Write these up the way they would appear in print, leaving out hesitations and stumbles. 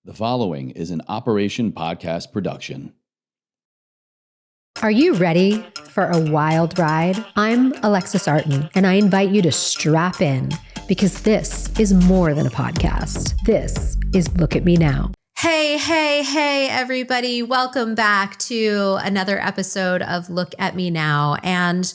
The following is an Operation Podcast production. Are you ready for a wild ride? I'm Alexis Artin, and I invite you to strap in because this is more than a podcast. This is Look at Me Now. Hey, everybody. Welcome back to another episode of Look at Me Now. And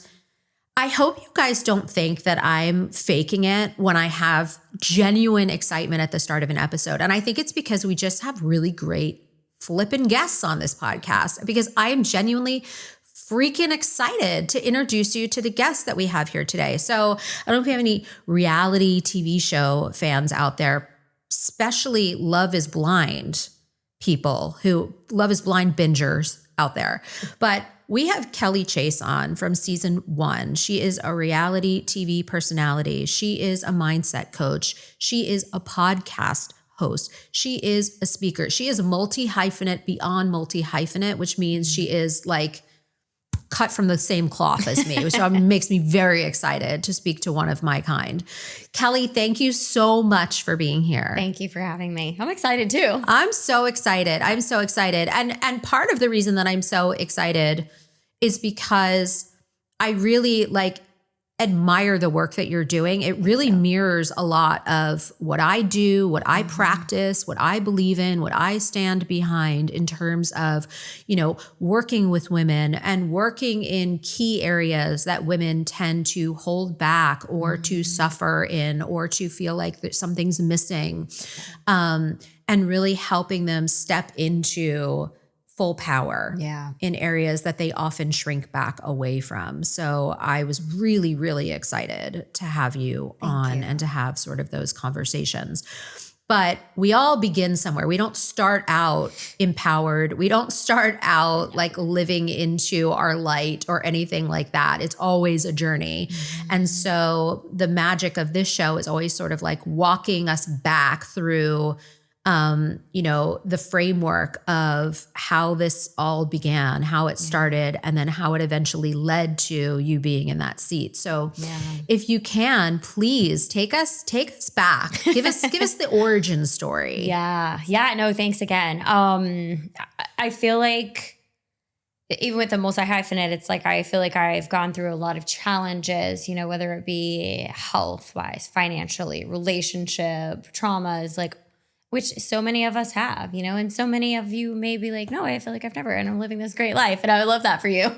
I hope you guys don't think that I'm faking it when I have genuine excitement at the start of an episode. And I think it's because we just have really great flippin' guests on this podcast, because I am genuinely freaking excited to introduce you to the guests that we have here today. So I don't know if we have any reality TV show fans out there, especially Love is Blind people who Love is Blind bingers out there. But we have Kelly Chase on from season 1. She is a reality TV personality. She is a mindset coach. She is a podcast host. She is a speaker. She is a multi-hyphenate beyond multi-hyphenate, which means she is like cut from the same cloth as me, which makes me very excited to speak to one of my kind. Kelly, thank you so much for being here. Thank you for having me. I'm excited too. I'm so excited. And part of the reason that I'm so excited is because I really admire the work that you're doing. It really mirrors a lot of what I do, what I practice, what I believe in, what I stand behind in terms of, working with women and working in key areas that women tend to hold back or to suffer in or to feel like that something's missing, and really helping them step into full power in areas that they often shrink back away from. So I was really, really excited to have you on and to have sort of those conversations. But we all begin somewhere. We don't start out empowered. We don't start out like living into our light or anything like that. It's always a journey. Mm-hmm. And so the magic of this show is always sort of like walking us back through the framework of how this all began, how it started, and then how it eventually led to you being in that seat. So if you can, please take us back. Give us the origin story. Yeah. No, thanks again. I feel like even with the multi-hyphenate, it's like, I feel like I've gone through a lot of challenges, whether it be health-wise, financially, relationship, traumas, which so many of us have, and so many of you may be like, no, I feel like I've never, and I'm living this great life. And I would love that for you.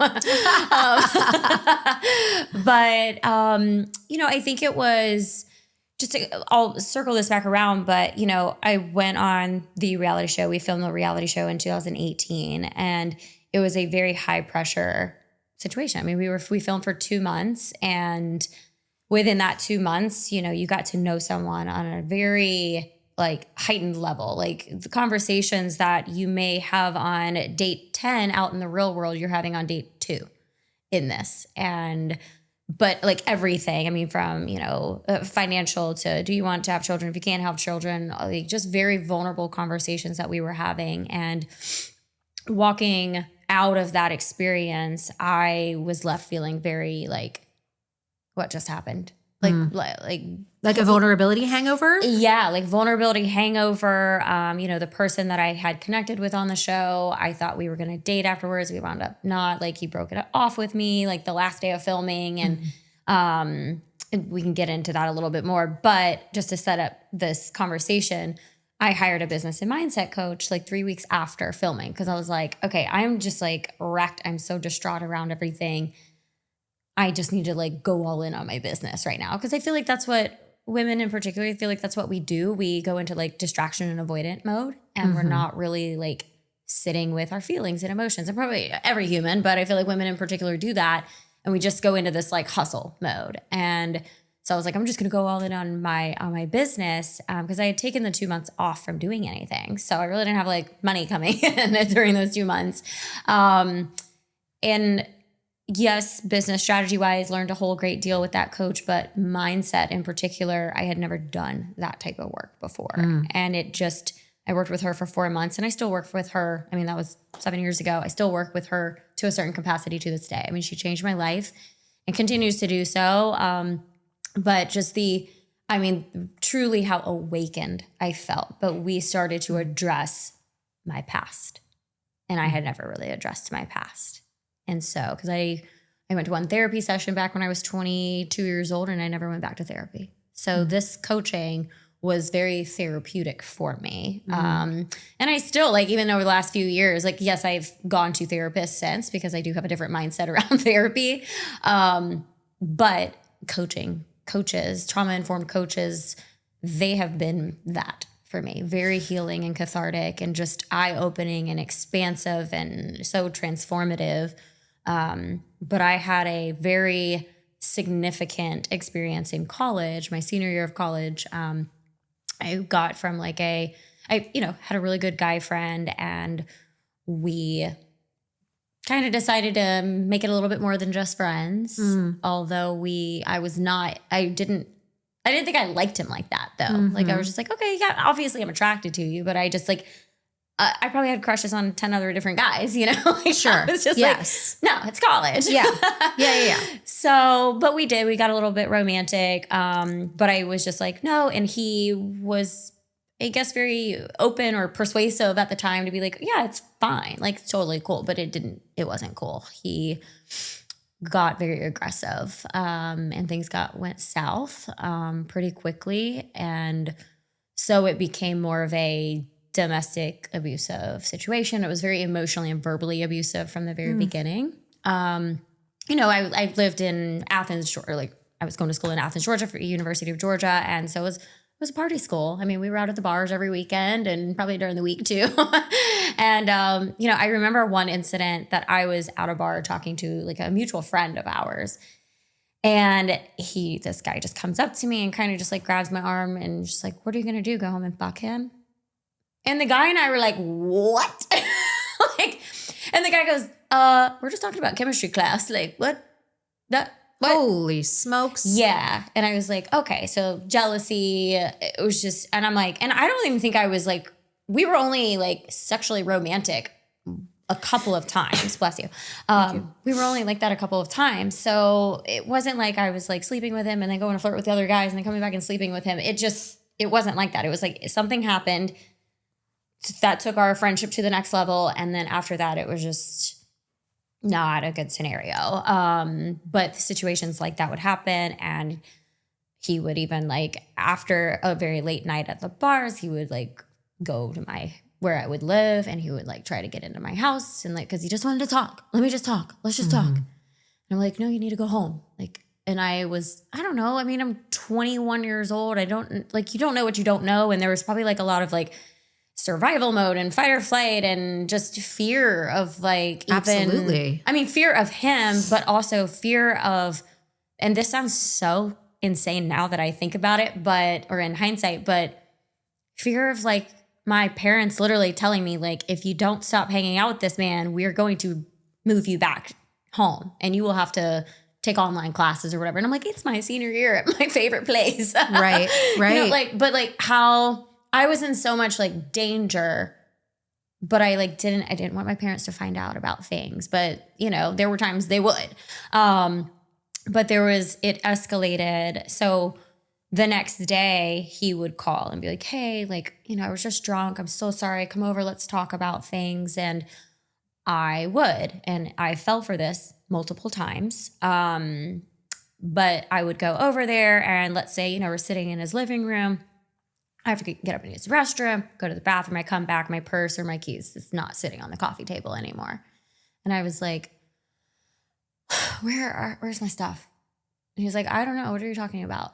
I think it was I'll circle this back around, but, I went on the reality show. We filmed the reality show in 2018, and it was a very high pressure situation. I mean, we filmed for 2 months, and within that 2 months, you got to know someone on a very heightened level, the conversations that you may have on date 10 out in the real world, you're having on date 2 in this. But everything, I mean, from, financial to, do you want to have children? If you can't have children, just very vulnerable conversations that we were having. And walking out of that experience, I was left feeling very what just happened? Like a vulnerability hangover? Yeah, vulnerability hangover. The person that I had connected with on the show, I thought we were going to date afterwards. We wound up not. He broke it off with me the last day of filming. And we can get into that a little bit more. But just to set up this conversation, I hired a business and mindset coach 3 weeks after filming, because I was like, okay, I'm just wrecked. I'm so distraught around everything. I just need to go all in on my business right now. Because I feel like that's what women in particular, I feel like that's what we do. We go into distraction and avoidant mode, and we're not really sitting with our feelings and emotions. And probably every human, but I feel like women in particular do that. And we just go into this hustle mode. And so I was like, I'm just going to go all in on my business, because I had taken the 2 months off from doing anything. So I really didn't have money coming in during those 2 months. And yes, business strategy wise, learned a whole great deal with that coach, but mindset in particular, I had never done that type of work before. And I worked with her for 4 months, and I still work with her. I mean, that was 7 years ago. I still work with her to a certain capacity to this day. I mean, she changed my life and continues to do so. But just I mean, truly how awakened I felt. But we started to address my past. And I had never really addressed my past. And so, because I went to one therapy session back when I was 22 years old, and I never went back to therapy. So this coaching was very therapeutic for me. And I still, like, even over the last few years, like, yes, I've gone to therapists since because I do have a different mindset around therapy. But coaches, trauma-informed coaches, they have been that for me. Very healing and cathartic and just eye-opening and expansive and so transformative. But I had a very significant experience in college, my senior year of college. I got from like I had a really good guy friend, and we kind of decided to make it a little bit more than just friends. Although I didn't think I liked him like that though. Like I was just like, okay, yeah, obviously I'm attracted to you, but I just like, I probably had crushes on 10 other different guys, you know? Like, Sure. It's just yes. like, no, it's college. Yeah. So, but we got a little bit romantic. But I was just like, no. And he was, I guess, very open or persuasive at the time to be like, yeah, it's fine. Like, it's totally cool. But it wasn't cool. He got very aggressive, and things went south, pretty quickly. And so it became more of a domestic abusive situation. It was very emotionally and verbally abusive from the very beginning. I lived in Athens, Georgia. Like, I was going to school in Athens, Georgia, for University of Georgia. And so it was a party school. I mean, we were out at the bars every weekend and probably during the week too. And, I remember one incident that I was at a bar talking to like a mutual friend of ours. And this guy just comes up to me and kind of just like grabs my arm and just like, what are you going to do? Go home and fuck him? And the guy and I were like, what? And the guy goes, we're just talking about chemistry class. Like, what? What? Holy smokes. Yeah. And I was like, okay, so jealousy, it was just, and I'm like, and I don't even think I was like, we were only like sexually romantic a couple of times. Bless you. We were only like that a couple of times. So it wasn't like I was like sleeping with him and then going to flirt with the other guys and then coming back and sleeping with him. It wasn't like that. It was like something happened that took our friendship to the next level. And then after that, it was just not a good scenario. But situations like that would happen. And he would even like, after a very late night at the bars, he would like go to where I would live, and he would like try to get into my house and like, cause he just wanted to talk. Let me just talk. Let's just talk. And I'm like, no, you need to go home. Like, and I don't know. I mean, I'm 21 years old. You don't know what you don't know. And there was probably like a lot of like survival mode and fight or flight and just fear of like, Absolutely. Fear of him, but also fear of, and this sounds so insane now that I think about it, or in hindsight, but fear of like my parents literally telling me like, if you don't stop hanging out with this man, we're going to move you back home and you will have to take online classes or whatever. And I'm like, it's my senior year at my favorite place. Right. But like how I was in so much like danger, but I didn't want my parents to find out about things, but there were times they would. But it escalated. So the next day he would call and be like, hey, like, I was just drunk. I'm so sorry. Come over. Let's talk about things. And I would, and I fell for this multiple times. But I would go over there and let's say, we're sitting in his living room. I have to get up and use the restroom, go to the bathroom. I come back, my purse or my keys is not sitting on the coffee table anymore. And I was like, where's my stuff? And he was like, I don't know. What are you talking about?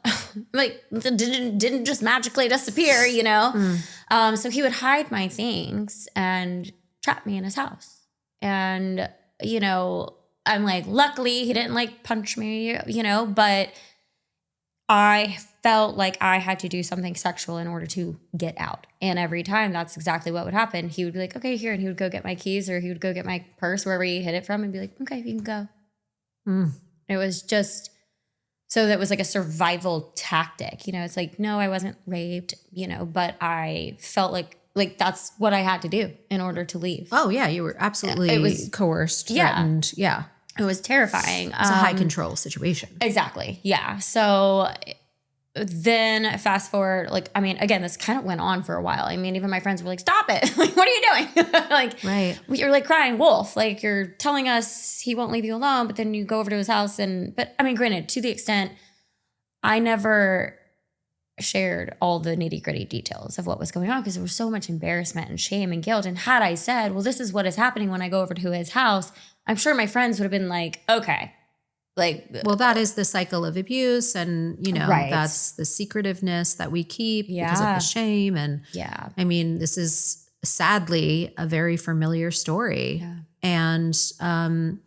Like, didn't just magically disappear, So he would hide my things and trap me in his house. And, I'm like, luckily he didn't like punch me, but I felt like I had to do something sexual in order to get out. And every time that's exactly what would happen. He would be like, okay, here. And he would go get my keys or he would go get my purse, wherever he hid it from, and be like, okay, you can go. It was just, so that was like a survival tactic. It's like, no, I wasn't raped, but I felt like that's what I had to do in order to leave. Oh yeah. You were absolutely coerced, threatened. Yeah. It was terrifying. It's a high control situation. Exactly. Yeah. So then fast forward, like, I mean, again, this kind of went on for a while. I mean, even my friends were like, stop it. Like, what are you doing? Like, Right. you're like crying wolf. Like, you're telling us he won't leave you alone, but then you go over to his house. But I mean, granted, to the extent I never shared all the nitty gritty details of what was going on because there was so much embarrassment and shame and guilt. And had I said, well, this is what is happening when I go over to his house, I'm sure my friends would have been like, okay. Like, well, that is the cycle of abuse. And, you know, Right. that's the secretiveness that we keep because of Yeah. the shame. And yeah. I mean, this is sadly a very familiar story. Yeah. And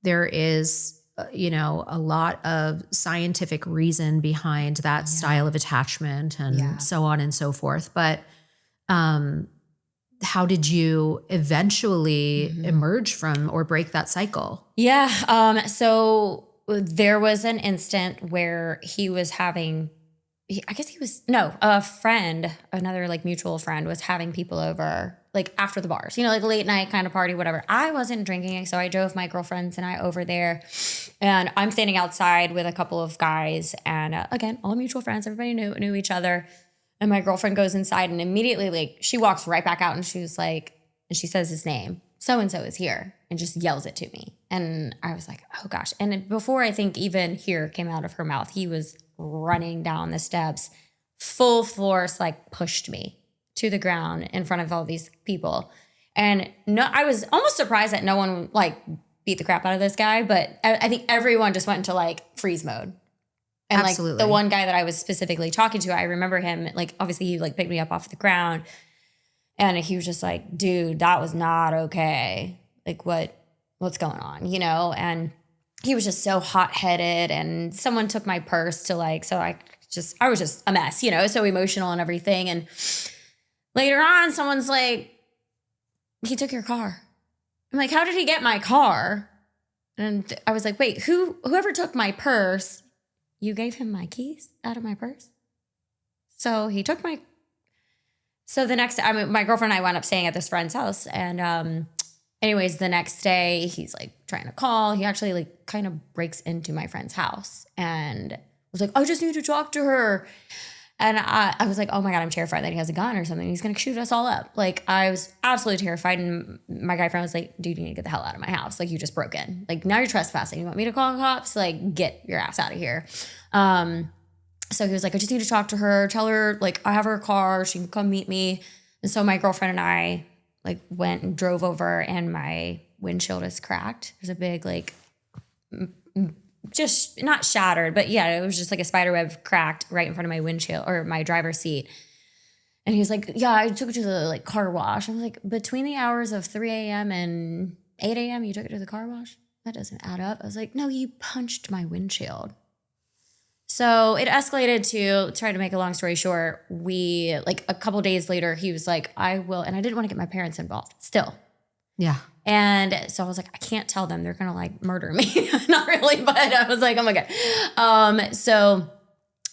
there is, you know, a lot of scientific reason behind that style of attachment and so on and so forth. But how did you eventually emerge from or break that cycle? Yeah. So there was an instant where he was having, a friend, another like mutual friend was having people over like after the bars, you know, like late night kind of party, whatever. I wasn't drinking. So I drove my girlfriends and I over there and I'm standing outside with a couple of guys and again, all mutual friends, everybody knew each other. And my girlfriend goes inside and immediately like she walks right back out and she was like, and she says his name, so-and-so is here and just yells it to me. And I was like, oh gosh. And before I think even here came out of her mouth, he was running down the steps, full force, like pushed me to the ground in front of all these people. And no, I was almost surprised that no one like beat the crap out of this guy, but I think everyone just went into like freeze mode. And Absolutely. like the one guy that I was specifically talking to, I remember him, like obviously he like picked me up off the ground and he was just like, dude, that was not okay. Like what's going on, you know? And he was just so hot-headed and someone took my purse to like, so I was just a mess, you know, so emotional and everything. And later on, someone's like, he took your car. I'm like, how did he get my car? And I was like, wait, whoever took my purse, you gave him my keys out of my purse? So he took so the next, my girlfriend and I wound up staying at this friend's house. And anyways, the next day he's like trying to call. He actually like kind of breaks into my friend's house and was like, I just need to talk to her. And I was like, oh my God, I'm terrified that he has a gun or something. He's going to shoot us all up. Like I was absolutely terrified. And my guy friend was like, dude, you need to get the hell out of my house. Like you just broke in. Like now you're trespassing. You want me to call the cops? Like get your ass out of here. So he was like, I just need to talk to her. Tell her like I have her car. She can come meet me. And so my girlfriend and I like went and drove over and my windshield is cracked. There's a big like just not shattered, but yeah, it was just like a spider web cracked right in front of my windshield or my driver's seat. And he was like, yeah, I took it to the like car wash. I was like, between the hours of 3 a.m. and 8 a.m., you took it to the car wash? That doesn't add up. I was like, no, you punched my windshield. So it escalated to, try to make a long story short, we like a couple days later, he was like, I will, and I didn't want to get my parents involved still. Yeah. And so I was like, I can't tell them. They're going to like murder me. Not really, but I was like, oh my God. So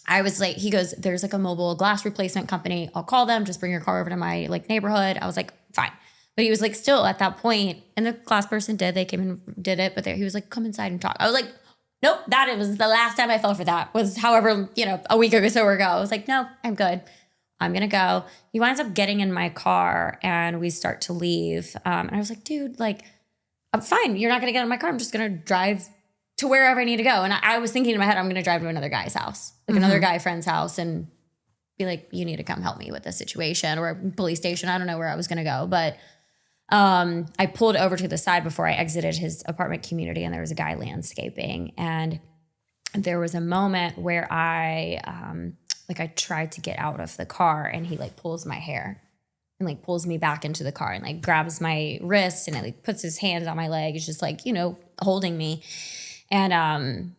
I was like, he goes, there's like a mobile glass replacement company. I'll call them. Just bring your car over to my like neighborhood. I was like, fine. But he was like, still at that point, and the glass person did, they came and did it, but he was like, come inside and talk. I was like, nope, it was the last time I fell for that was however, you know, a week or so ago. I was like, no, I'm good. I'm going to go. He winds up getting in my car and we start to leave. And I was like, dude, like, I'm fine. You're not going to get in my car. I'm just going to drive to wherever I need to go. And I was thinking in my head, I'm going to drive to another guy's house, like another guy friend's house and be like, you need to come help me with this situation, or a police station. I don't know where I was going to go. But I pulled over to the side before I exited his apartment community and there was a guy landscaping. And there was a moment where I tried to get out of the car and he like pulls my hair and like pulls me back into the car and like grabs my wrist and like puts his hands on my leg. It's just like, you know, holding me. And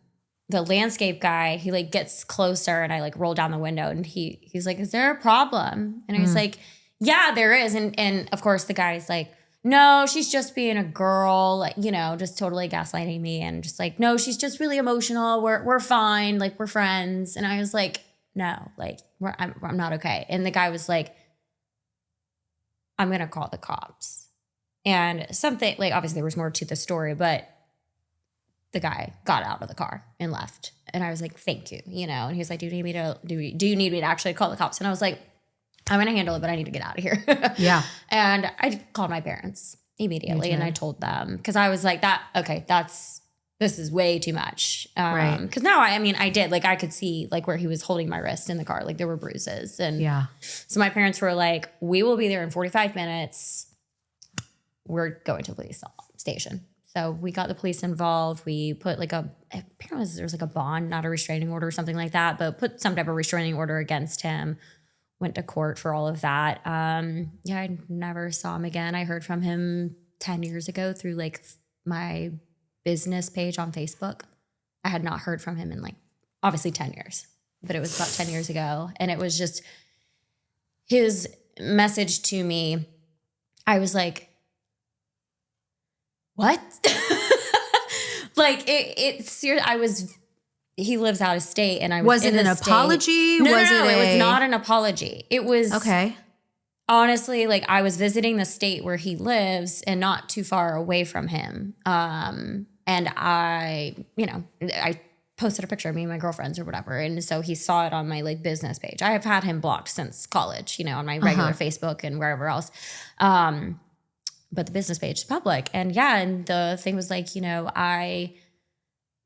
the landscape guy, he like gets closer and I like roll down the window and he's like, is there a problem? And I was like, yeah, there is. And of course the guy's like, no, she's just being a girl, like, you know, just totally gaslighting me and just like, no, she's just really emotional. We're fine. Like we're friends. And I was like, no, like I'm not okay. And the guy was like, I'm going to call the cops. And something like, obviously there was more to the story, but the guy got out of the car and left. And I was like, thank you, you know? And he was like, do you need me to actually call the cops? And I was like, I'm going to handle it, but I need to get out of here. Yeah. And I called my parents immediately and I told them, because I was like, this is way too much. Right. Because now, I did, like, I could see like where he was holding my wrist in the car, like there were bruises. And so my parents were like, we will be there in 45 minutes. We're going to the police station. So we got the police involved. We put apparently there was like a bond, not a restraining order or something like that, but put some type of restraining order against him. Went to court for all of that. I never saw him again. I heard from him 10 years ago through like my business page on Facebook. I had not heard from him in like obviously 10 years, but it was about 10 years ago. And it was just his message to me. I was like, what? Like it's serious. He lives out of state and I was in it an apology? No, it was not an apology. It was okay. Honestly, like I was visiting the state where he lives and not too far away from him. And I posted a picture of me and my girlfriends or whatever. And so he saw it on my like business page. I have had him blocked since college, on my regular Facebook and wherever else. But the business page is public. And and the thing was like,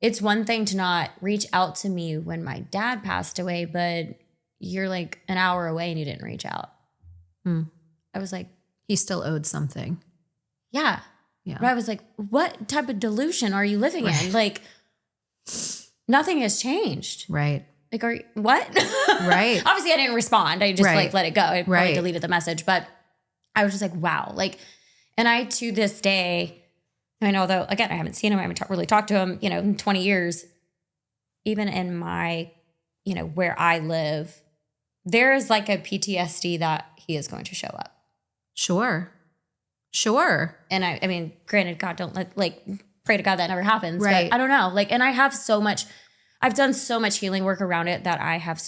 it's one thing to not reach out to me when my dad passed away, but you're like an hour away and you didn't reach out. I was like, he still owed something. Yeah. But I was like, what type of delusion are you living in? Like, nothing has changed. Right. Like, what? Right. Obviously, I didn't respond. I just like let it go. I probably deleted the message, but I was just like, wow. Like, and I, to this day, although again, I haven't seen him, I haven't really talked to him, in 20 years, even in my, where I live, there is like a PTSD that he is going to show up. Sure. And I mean, granted, God, don't pray to God that never happens. Right. But I don't know. And I have I've done so much healing work around it that I have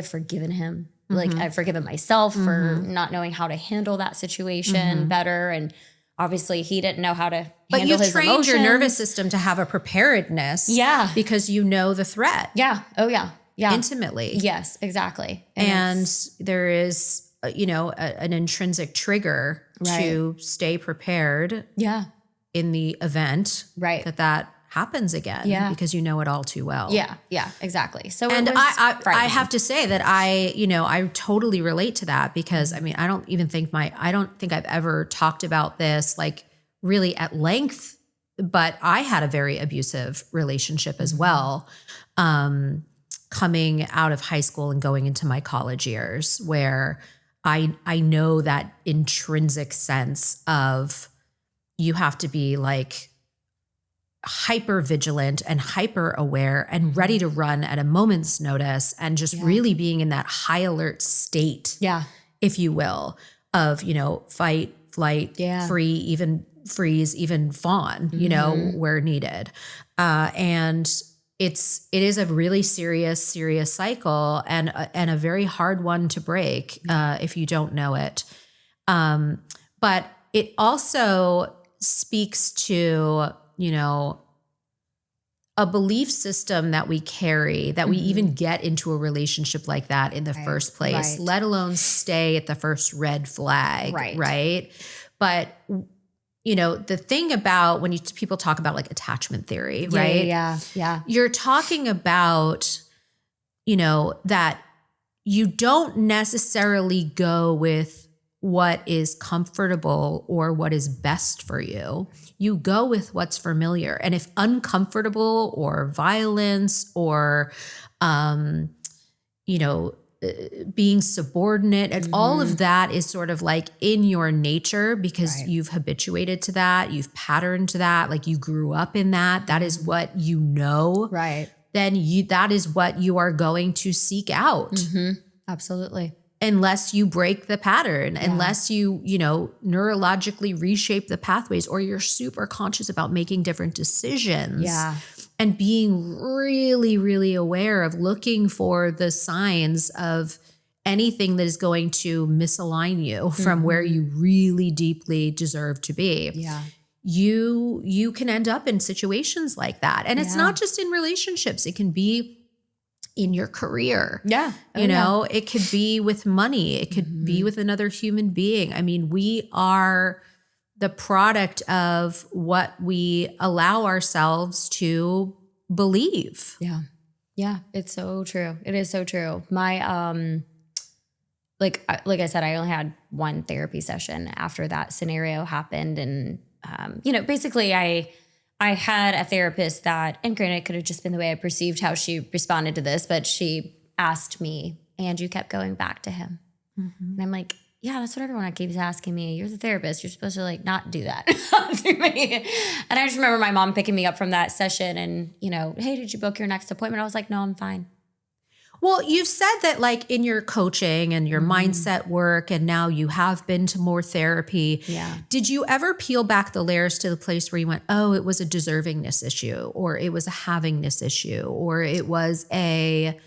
forgiven him. Mm-hmm. I've forgiven myself for not knowing how to handle that situation better. And obviously he didn't know how to handle his emotions. But you trained your nervous system to have a preparedness. Yeah. Because you know the threat. Yeah. Oh yeah. Yeah. Intimately. Yes, exactly. And there is, an intrinsic trigger to stay prepared. Yeah. In the event that happens again. Yeah. Because you know it all too well. Yeah. Yeah. Exactly. So and I have to say that I totally relate to that because I don't think I've ever talked about this like really at length, but I had a very abusive relationship as well. Coming out of high school and going into my college years where I know that intrinsic sense of you have to be like hyper vigilant and hyper aware and ready to run at a moment's notice and just really being in that high alert state, if you will, of, fight, flight, freeze, even fawn, where needed. And it is a really serious cycle and a very hard one to break if you don't know it. But it also speaks to, a belief system that we carry, that we even get into a relationship like that in the first place, let alone stay at the first red flag, right? But the thing about when people talk about like attachment theory, right? Yeah. You're talking about, that you don't necessarily go with what is comfortable or what is best for you. You go with what's familiar. And if uncomfortable or violence or, being subordinate and all of that is sort of like in your nature because you've habituated to that, you've patterned to that, like you grew up in that, that is what you know. Right. Then that is what you are going to seek out. Absolutely. Unless you break the pattern, unless you, neurologically reshape the pathways or you're super conscious about making different decisions. Yeah. And being really, really aware of looking for the signs of anything that is going to misalign you from where you really deeply deserve to be. Yeah. you can end up in situations like that. And it's not just in relationships. It can be in your career. Yeah. You know, it could be with money. It could be with another human being. I mean, we are the product of what we allow ourselves to believe. Yeah. Yeah. It's so true. It is so true. My, like I said, I only had one therapy session after that scenario happened. And, basically I had a therapist that, and granted, it could have just been the way I perceived how she responded to this, but she asked me, and you kept going back to him. And I'm like, yeah, that's what everyone keeps asking me. You're the therapist. You're supposed to like not do that to me. And I just remember my mom picking me up from that session and, hey, did you book your next appointment? I was like, no, I'm fine. Well, you've said that like in your coaching and your mindset work, and now you have been to more therapy. Yeah. Did you ever peel back the layers to the place where you went, oh, it was a deservingness issue, or it was a havingness issue, or it was a,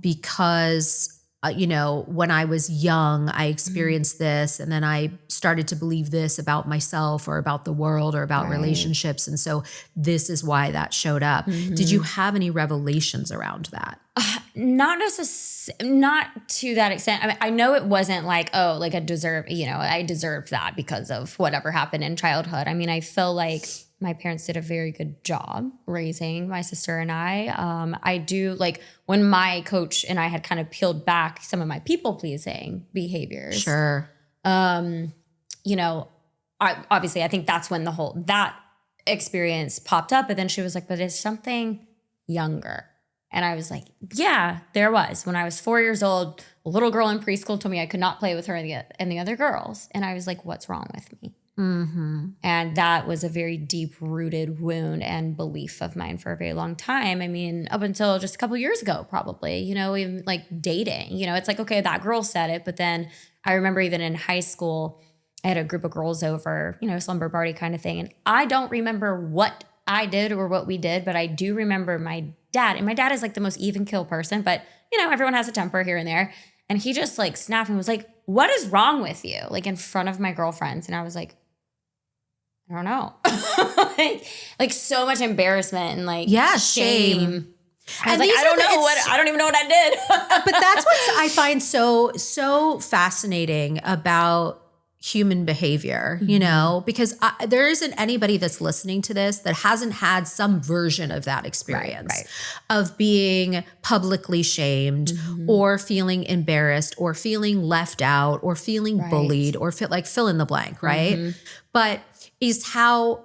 because when I was young, I experienced this, and then I started to believe this about myself or about the world or about relationships. And so this is why that showed up. Did you have any revelations around that? Not to that extent. I mean, I know it wasn't like, oh, like I deserved that because of whatever happened in childhood. I mean, I feel like my parents did a very good job raising my sister and I. I do like when my coach and I had kind of peeled back some of my people pleasing behaviors. Sure. I think that's when that experience popped up. But then she was like, but it's something younger. And I was like, yeah, there was. When I was 4 years old, a little girl in preschool told me I could not play with her and the other girls. And I was like, what's wrong with me? And that was a very deep-rooted wound and belief of mine for a very long time. I mean, up until just a couple of years ago, probably, even like dating, it's like, okay, that girl said it. But then I remember even in high school, I had a group of girls over, slumber party kind of thing. And I don't remember what I did or what we did, but I do remember my dad. And my dad is like the most even keel person, but everyone has a temper here and there. And he just like snapped and was like, what is wrong with you? Like in front of my girlfriends. And I was like, I don't know. like so much embarrassment and like shame. I was like, I don't even know what I did. But that's what I find so fascinating about human behavior, because there isn't anybody that's listening to this that hasn't had some version of that experience of being publicly shamed or feeling embarrassed or feeling left out or feeling bullied or fill in the blank, right? But is how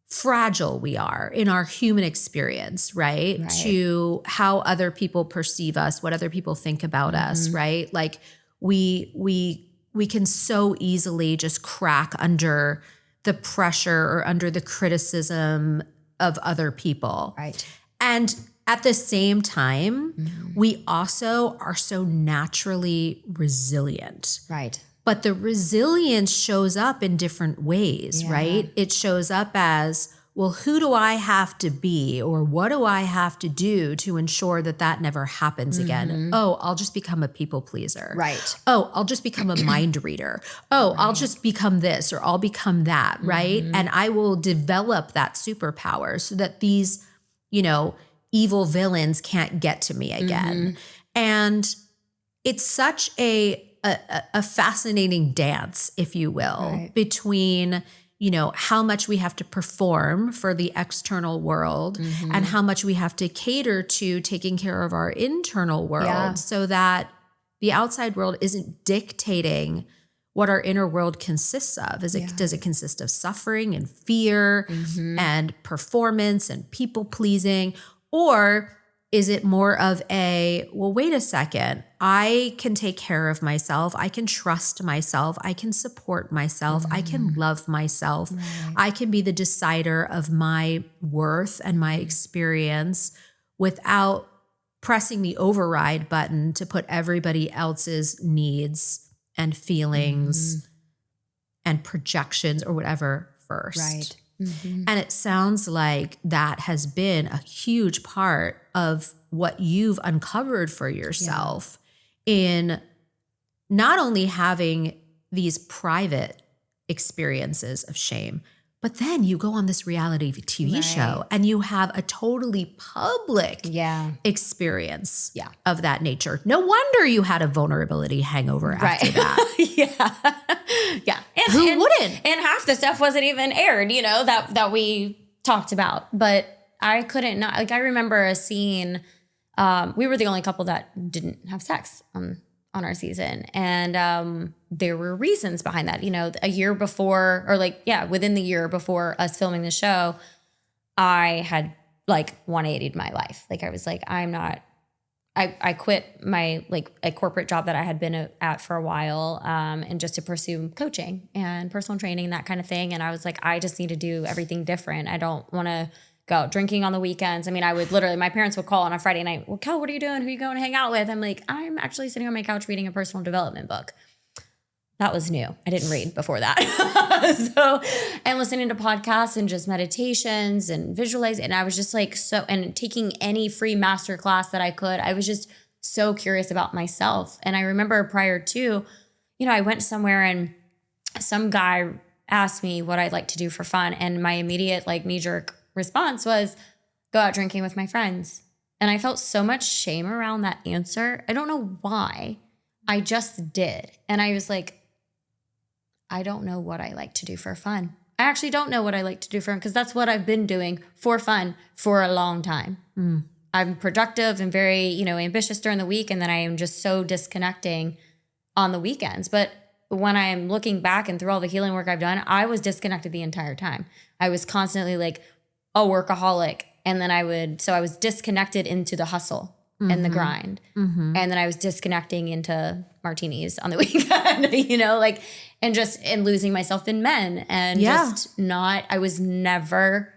fragile we are in our human experience, right? To how other people perceive us, what other people think about us, right? Like we can so easily just crack under the pressure or under the criticism of other people. Right. And at the same time, we also are so naturally resilient. Right. But the resilience shows up in different ways, right? It shows up as, well, who do I have to be, or what do I have to do to ensure that that never happens again? Oh, I'll just become a people pleaser. Right. Oh, I'll just become a mind reader. Oh, I'll just become this or I'll become that, right? And I will develop that superpower so that these, evil villains can't get to me again. And it's such a fascinating dance, if you will, between, how much we have to perform for the external world and how much we have to cater to taking care of our internal world so that the outside world isn't dictating what our inner world consists of. Does it consist of suffering and fear and performance and people pleasing? Or is it more of well, wait a second, I can take care of myself. I can trust myself. I can support myself. I can love myself. I can be the decider of my worth and my experience without pressing the override button to put everybody else's needs and feelings and projections or whatever first. Right. And it sounds like that has been a huge part of what you've uncovered for yourself in not only having these private experiences of shame. But then you go on this reality TV show and you have a totally public experience of that nature. No wonder you had a vulnerability hangover after that. Yeah. And, Who wouldn't? And half the stuff wasn't even aired, you know, that we talked about. But I couldn't not, like, I remember a scene, we were the only couple that didn't have sex on our season. And there were reasons behind that. You know, a year before, or like, within the year before us filming the show, I had like 180'd my life. Like I was like, I quit my, like a corporate job that I had been at for a while, and just to pursue coaching and personal training, that kind of thing. And I was like, I just need to do everything different. I don't want to go out drinking on the weekends. I mean, I would literally, my parents would call on a Friday night. Well, Kel, what are you doing? Who are you going to hang out with? I'm like, I'm actually sitting on my couch reading a personal development book. That was new. I didn't read before that. And listening to podcasts and just meditations and visualizing. And I was just like, and taking any free masterclass that I could. I was just so curious about myself. And I remember prior to, you know, I went somewhere and some guy asked me what I'd like to do for fun. And my immediate like knee-jerk response was go out drinking with my friends. And I felt so much shame around that answer. I don't know why. I just did. And I was like, I don't know what I like to do for fun. I actually don't know what I like to do for fun because that's what I've been doing for fun for a long time. I'm productive and very, you know, ambitious during the week. And then I am just so disconnecting on the weekends. But when I am looking back and through all the healing work I've done, I was disconnected the entire time. I was constantly like a workaholic. And then I was disconnected into the hustle and the grind. And then I was disconnecting into martinis on the weekend, you know, like, and losing myself in men and I was never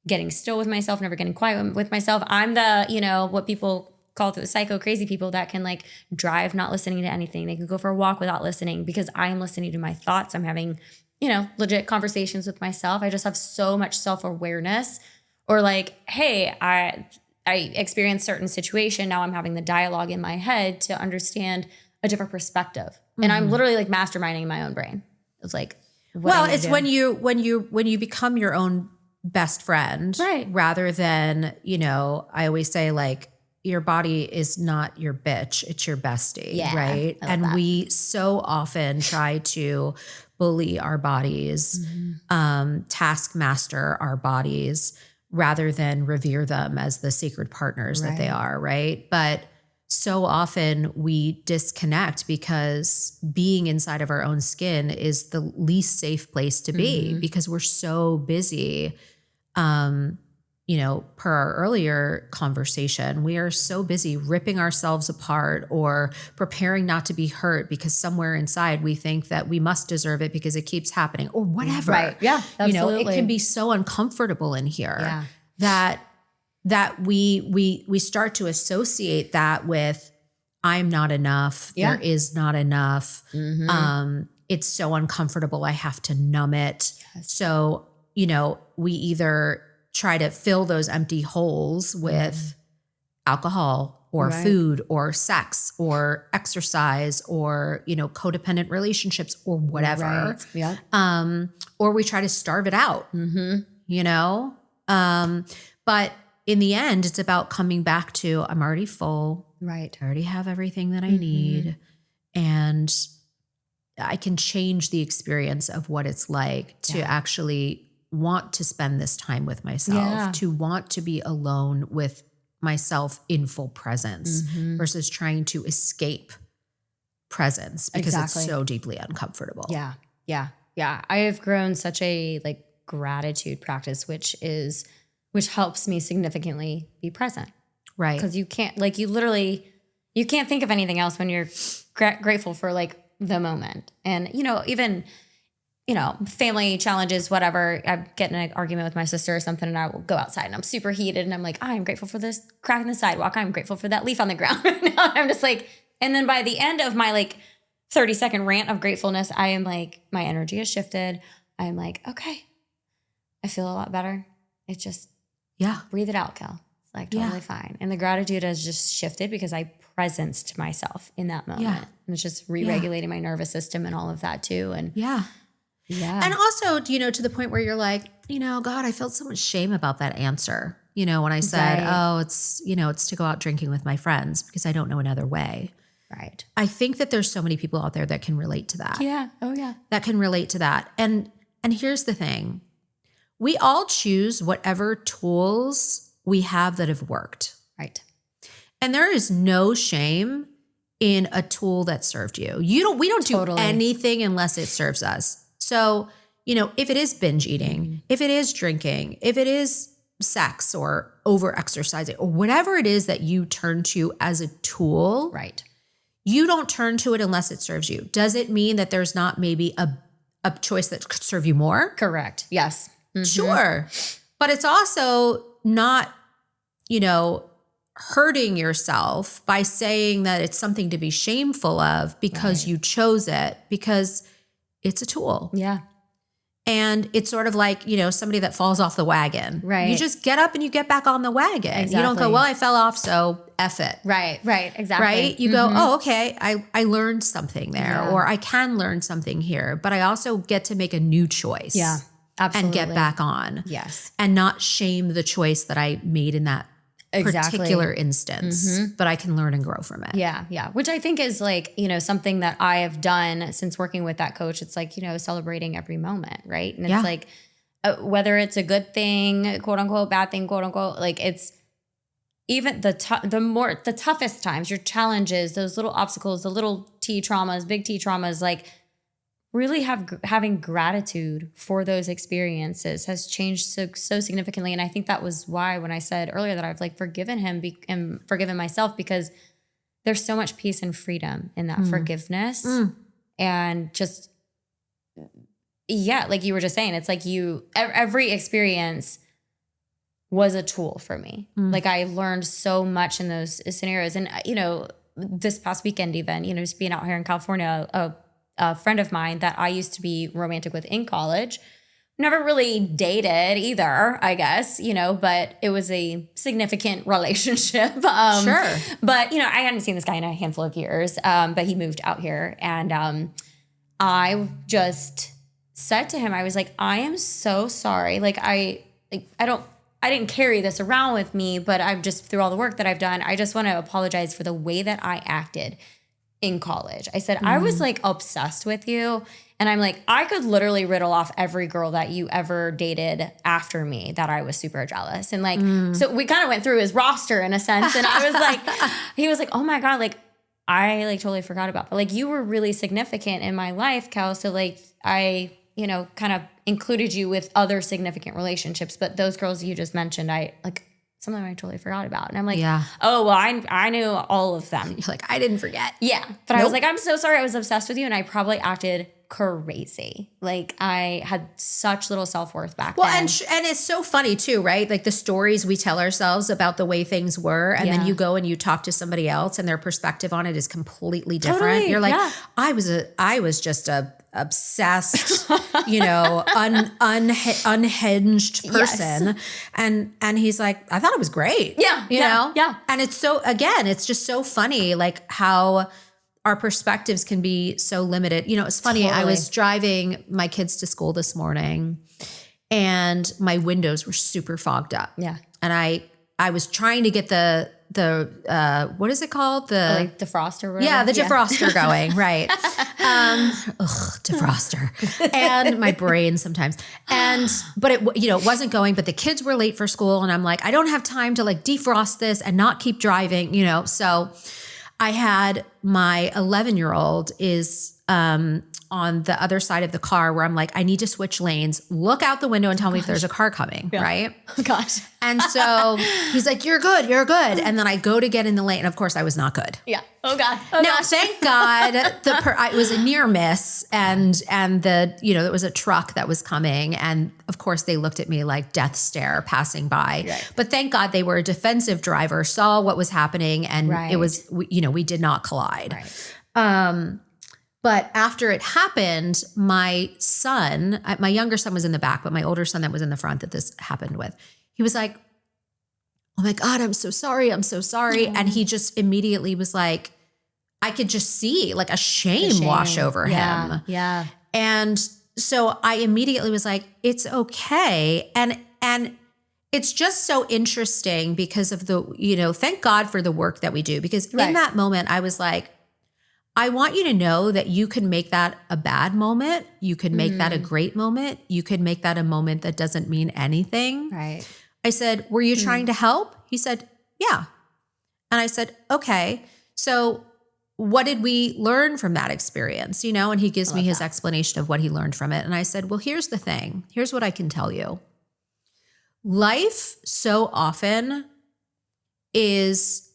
getting still with myself, never getting quiet with myself. I'm the, you know, what people call the psycho crazy people that can like drive, not listening to anything. They can go for a walk without listening because I'm listening to my thoughts. I'm having, you know, legit conversations with myself. I just have so much self-awareness, or like, hey, I experienced certain situation. Now I'm having the dialogue in my head to understand a different perspective. And I'm literally like masterminding my own brain. It's like, it's when you become your own best friend, right? Rather than, you know, I always say like, your body is not your bitch, it's your bestie, right? And that. We so often try to bully our bodies, taskmaster our bodies, rather than revere them as the sacred partners that they are, right? But so often we disconnect because being inside of our own skin is the least safe place to be because we're so busy. You know, per our earlier conversation, we are so busy ripping ourselves apart or preparing not to be hurt because somewhere inside we think that we must deserve it because it keeps happening or whatever. Right. Yeah. Absolutely. You know, it can be so uncomfortable in here that we start to associate that with I'm not enough. There is not enough. It's so uncomfortable. I have to numb it. So, you know, we either try to fill those empty holes with alcohol or food or sex or exercise or, you know, codependent relationships or whatever. Or we try to starve it out, you know? But in the end, it's about coming back to I'm already full. Right. I already have everything that I need. And I can change the experience of what it's like to actually want to spend this time with myself, to want to be alone with myself in full presence versus trying to escape presence because it's so deeply uncomfortable. I have grown such a like gratitude practice, which helps me significantly be present. Right. Because you can't think of anything else when you're grateful for like the moment. And, you know, even, you know, family challenges, whatever. I get in an argument with my sister or something and I will go outside and I'm super heated and I'm like, I'm grateful for this crack in the sidewalk. I'm grateful for that leaf on the ground. I'm just like, and then by the end of my like 30-second rant of gratefulness, I am like, my energy has shifted. I'm like, okay, I feel a lot better. It's just, breathe it out, Kel. It's like totally fine. And the gratitude has just shifted because I presenced myself in that moment. And it's just re-regulating my nervous system and all of that too. And Yeah. And also, to the point where you're like, God, I felt so much shame about that answer. When I said, Right. it's to go out drinking with my friends because I don't know another way. Right. I think that there's so many people out there that can relate to that. Yeah. Oh yeah. That can relate to that. And here's the thing. We all choose whatever tools we have that have worked. Right. And there is no shame in a tool that served you. We don't do anything unless it serves us. So, if it is binge eating, if it is drinking, if it is sex or over exercising or whatever it is that you turn to as a tool, right? You don't turn to it unless it serves you. Does it mean that there's not maybe a choice that could serve you more? Correct. Yes. Mm-hmm. Sure. But it's also not, hurting yourself by saying that it's something to be shameful of because you chose it, because it's a tool. Yeah. And it's sort of like, somebody that falls off the wagon. Right. You just get up and you get back on the wagon. Exactly. You don't go, well, I fell off, so F it. Right. Exactly. Right? You go, oh, okay, I learned something there, or I can learn something here, but I also get to make a new choice. Yeah, absolutely. And get back on. Yes. And not shame the choice that I made in that particular instance, but I can learn and grow from it. Yeah. Yeah. Which I think is like, something that I have done since working with that coach. It's like, celebrating every moment. Right. And it's like, whether it's a good thing, quote unquote, bad thing, quote unquote, like it's even the toughest times, your challenges, those little obstacles, the little T traumas, big T traumas, like really having gratitude for those experiences has changed so significantly. And I think that was why when I said earlier that I've like forgiven him and forgiven myself, because there's so much peace and freedom in that forgiveness. And just, like you were just saying, it's like every experience was a tool for me. Like I learned so much in those scenarios. And, this past weekend even, just being out here in California, a friend of mine that I used to be romantic with in college, never really dated either, I guess, but it was a significant relationship. Sure. But, I hadn't seen this guy in a handful of years, but he moved out here. And I just said to him, I was like, I am so sorry. I didn't carry this around with me, but I've just, through all the work that I've done, I just want to apologize for the way that I acted in college. I said, I was like obsessed with you. And I'm like, I could literally riddle off every girl that you ever dated after me that I was super jealous. And like, so we kind of went through his roster in a sense. And I was like, he was like, oh my God, like I like totally forgot about that. Like you were really significant in my life, Cal. So like I, kind of included you with other significant relationships, but those girls you just mentioned, some of them I totally forgot about. And I'm like, oh, well, I knew all of them. You're like, I didn't forget. Yeah. But I was like, I'm so sorry. I was obsessed with you. And I probably acted crazy. Like I had such little self-worth back then. And it's so funny too, right? Like the stories we tell ourselves about the way things were. And then you go and you talk to somebody else and their perspective on it is completely different. Totally, You're like, I was just a obsessed, unhinged person. Yes. And he's like, I thought it was great. Yeah. You know? Yeah. And it's it's just so funny, like how our perspectives can be so limited. It's funny. Totally. I was driving my kids to school this morning and my windows were super fogged up. Yeah. And I was trying to get the what is it called? Like defroster or whatever? Yeah, the defroster going, right. Defroster. And my brain sometimes. But it wasn't going, but the kids were late for school and I'm like, I don't have time to like defrost this and not keep driving, so I had my 11-year-old is on the other side of the car where I'm like, I need to switch lanes, look out the window and tell me if there's a car coming, right? Oh, gosh. And so he's like, you're good. And then I go to get in the lane. And of course I was not good. Yeah. Oh God. Now, thank God it was a near miss and there was a truck that was coming. And of course they looked at me like death stare passing by, right. But thank God they were a defensive driver, saw what was happening. And it was, we did not collide. Right. But after it happened, my younger son was in the back, but my older son that was in the front that this happened with, he was like, oh my God, I'm so sorry. Mm-hmm. And he just immediately was like, I could just see like a shame wash over him. Yeah. And so I immediately was like, it's okay. And it's just so interesting because of the, thank God for the work that we do, because in that moment I was like, I want you to know that you can make that a bad moment. You could make that a great moment. You could make that a moment that doesn't mean anything. Right. I said, were you trying to help? He said, yeah. And I said, okay. So what did we learn from that experience? And he gives me his explanation of what he learned from it. And I said, well, here's the thing. Here's what I can tell you. Life so often is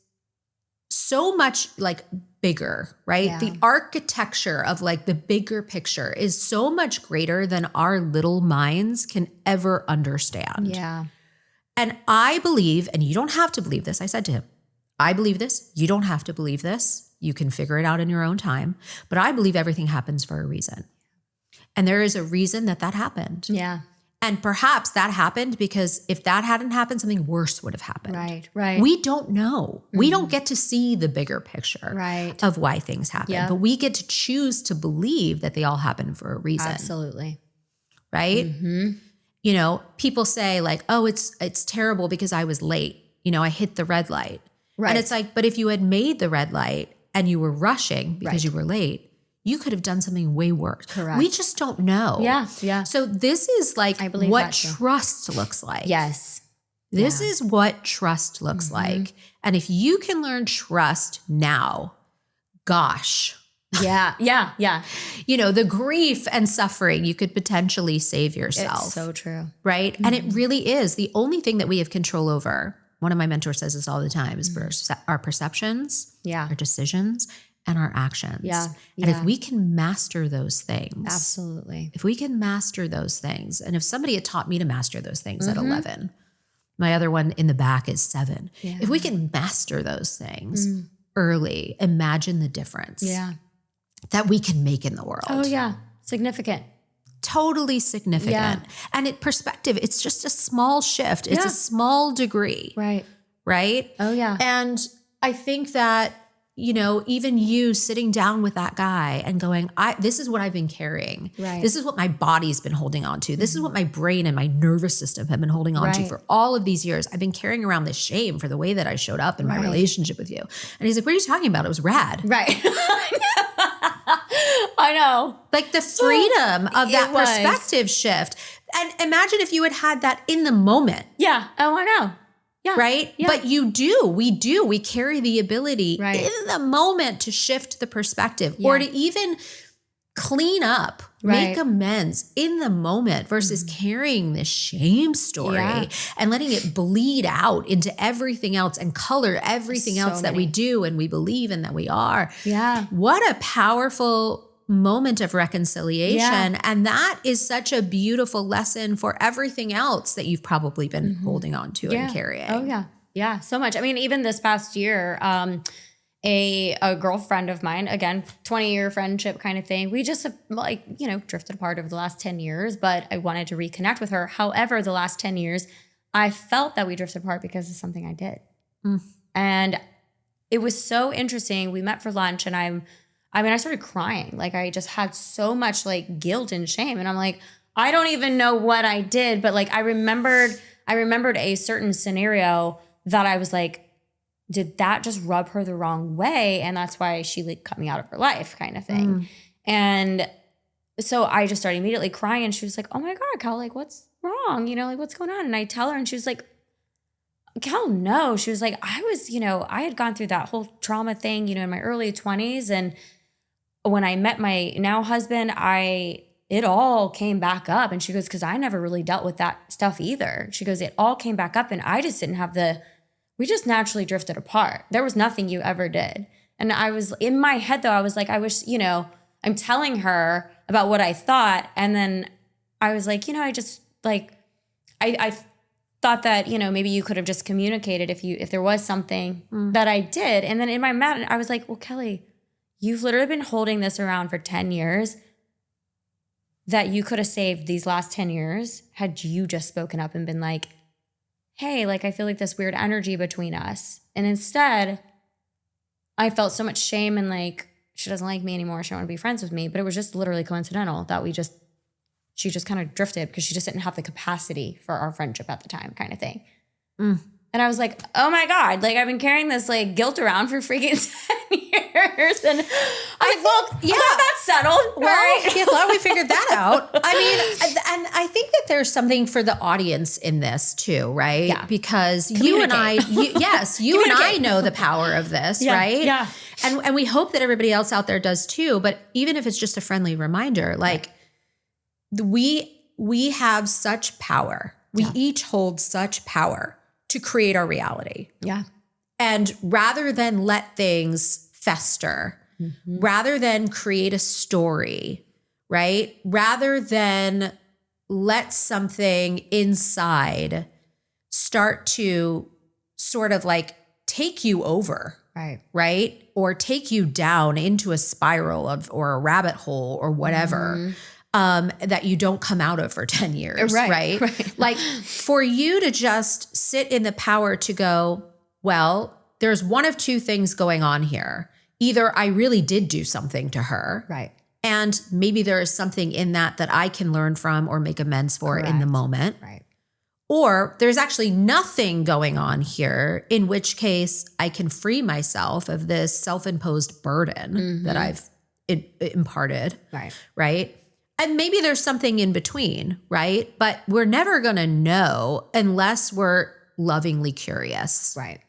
so much like bigger, right? Yeah. The architecture of like the bigger picture is so much greater than our little minds can ever understand. Yeah. And I believe, and you don't have to believe this, I said to him, I believe this. You don't have to believe this. You can figure it out in your own time. But I believe everything happens for a reason. And there is a reason that happened. Yeah. And perhaps that happened because if that hadn't happened, something worse would have happened. Right, right. We don't know. We don't get to see the bigger picture of why things happen. Yep. But we get to choose to believe that they all happen for a reason. Absolutely. Right? People say like, oh, it's terrible because I was late. I hit the red light. Right. And it's like, but if you had made the red light and you were rushing because you were late, you could have done something way worse. Correct. We just don't know. Yeah, yeah. So this is like what too. trust looks like. Yes. This is what trust looks like. And if you can learn trust now, gosh. Yeah, yeah, yeah. The grief and suffering, you could potentially save yourself. It's so true. Right? And it really is. The only thing that we have control over, one of my mentors says this all the time, is our perceptions, our decisions, and our actions. Yeah. And if we can master those things. Absolutely. If we can master those things, and if somebody had taught me to master those things at 11, my other one in the back is 7. Yeah. If we can master those things early, imagine the difference that we can make in the world. Oh, yeah. Significant. Totally significant. Yeah. And perspective, it's just a small shift. It's a small degree. Right. Right? Oh, yeah. And I think that, even you sitting down with that guy and going, this is what I've been carrying. Right. This is what my body's been holding on to. This is what my brain and my nervous system have been holding on to for all of these years. I've been carrying around this shame for the way that I showed up in my relationship with you. And he's like, what are you talking about? It was rad. Right. I know. Like the freedom of that perspective shift. And imagine if you had had that in the moment. Yeah. Oh, I know. Yeah. Right? Yeah. But we carry the ability in the moment to shift the perspective or to even clean up, make amends in the moment versus carrying this shame story and letting it bleed out into everything else and color everything else that we do and we believe and that we are. Yeah. What a powerful moment of reconciliation. And that is such a beautiful lesson for everything else that you've probably been holding on to and carrying. Oh, yeah. Yeah, so much. I mean, even this past year, a girlfriend of mine, again, 20-year friendship kind of thing. We just have drifted apart over the last 10 years, but I wanted to reconnect with her. However, the last 10 years, I felt that we drifted apart because of something I did. And it was so interesting. We met for lunch and I started crying. Like I just had so much like guilt and shame. And I'm like, I don't even know what I did. But like I remembered a certain scenario that I was like, did that just rub her the wrong way? And that's why she like cut me out of her life kind of thing. And so I just started immediately crying and she was like, oh my God, Cal, like what's wrong? Like what's going on? And I tell her and she was like, Cal, no. She was like, I had gone through that whole trauma thing, in my early 20s. And when I met my now husband, it all came back up. And she goes, because I never really dealt with that stuff either. She goes, it all came back up and I just didn't have we just naturally drifted apart. There was nothing you ever did. And I was in my head though, I was like, I wish, I'm telling her about what I thought. And then I was like, I just like, I thought that, maybe you could have just communicated if there was something that I did. And then in my mind, I was like, well, Kelly, you've literally been holding this around for 10 years that you could have saved these last 10 years had you just spoken up and been like, hey, like, I feel like this weird energy between us. And instead, I felt so much shame and like, she doesn't like me anymore. She don't want to be friends with me. But it was just literally coincidental that we just she just kind of drifted because she just didn't have the capacity for our friendship at the time, kind of thing. And I was like, oh my God, like I've been carrying this like guilt around for freaking 10 years. And I was like, well, yeah, that's settled. Well, right? yeah, glad we figured that out. I mean, and I think that there's something for the audience in this too, right? Yeah. Because you and I, you and I know the power of this, right? Yeah. And we hope that everybody else out there does too. But even if it's just a friendly reminder, like we have such power. We each hold such power to create our reality. Yeah. And rather than let things fester, rather than create a story, right? Rather than let something inside start to sort of like take you over, right? Or take you down into a spiral or a rabbit hole or whatever. That you don't come out of for 10 years, right? Like for you to just sit in the power to go, well, there's one of two things going on here. Either I really did do something to her. Right. And maybe there is something in that I can learn from or make amends for in the moment. Right. Or there's actually nothing going on here, in which case I can free myself of this self-imposed burden that I've imparted. Right. And maybe there's something in between, right? But we're never going to know unless we're lovingly curious. Right.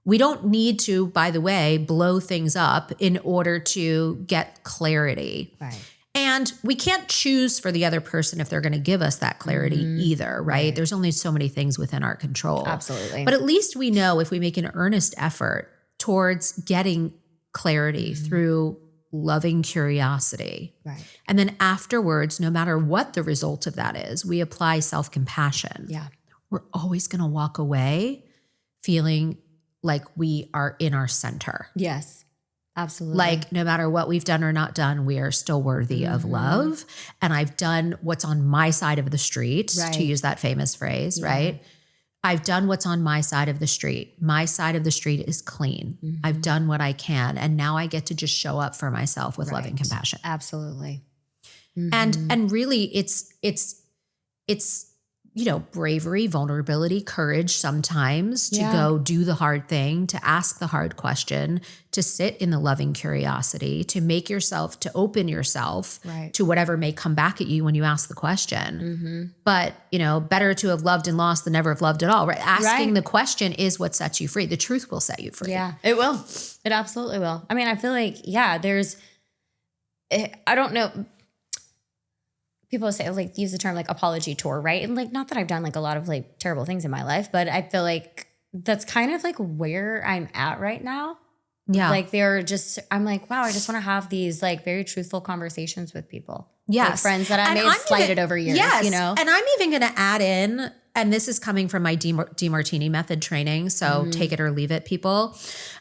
We don't need to, by the way, blow things up in order to get clarity. Right. And we can't choose for the other person if they're going to give us that clarity either, right? There's only so many things within our control. Absolutely. But at least we know if we make an earnest effort towards getting clarity through loving curiosity. Right. And then afterwards, no matter what the result of that is, we apply self-compassion. Yeah. We're always going to walk away feeling like we are in our center. Yes, absolutely. Like no matter what we've done or not done, we are still worthy of love. And I've done what's on my side of the street, to use that famous phrase, right? I've done what's on my side of the street. My side of the street is clean. I've done what I can. And now I get to just show up for myself with loving compassion. Absolutely. And really it's, you know, bravery, vulnerability, courage sometimes to go do the hard thing, to ask the hard question, to sit in the loving curiosity, to make yourself, to open yourself to whatever may come back at you when you ask the question. But, you know, better to have loved and lost than never have loved at all, right? Asking the question is what sets you free. The truth will set you free. Yeah, it will. It absolutely will. I mean, I feel like, I don't know. People say like use the term like apology tour, right? And like not that I've done like a lot of like terrible things in my life, but I feel like that's kind of like where I'm at right now. Yeah. Like I'm like, wow, I just want to have these like very truthful conversations with people. Yes. Like friends that I may have slighted over years, you know? And I'm even going to add in, and this is coming from my DeMartini method training. So take it or leave it, people.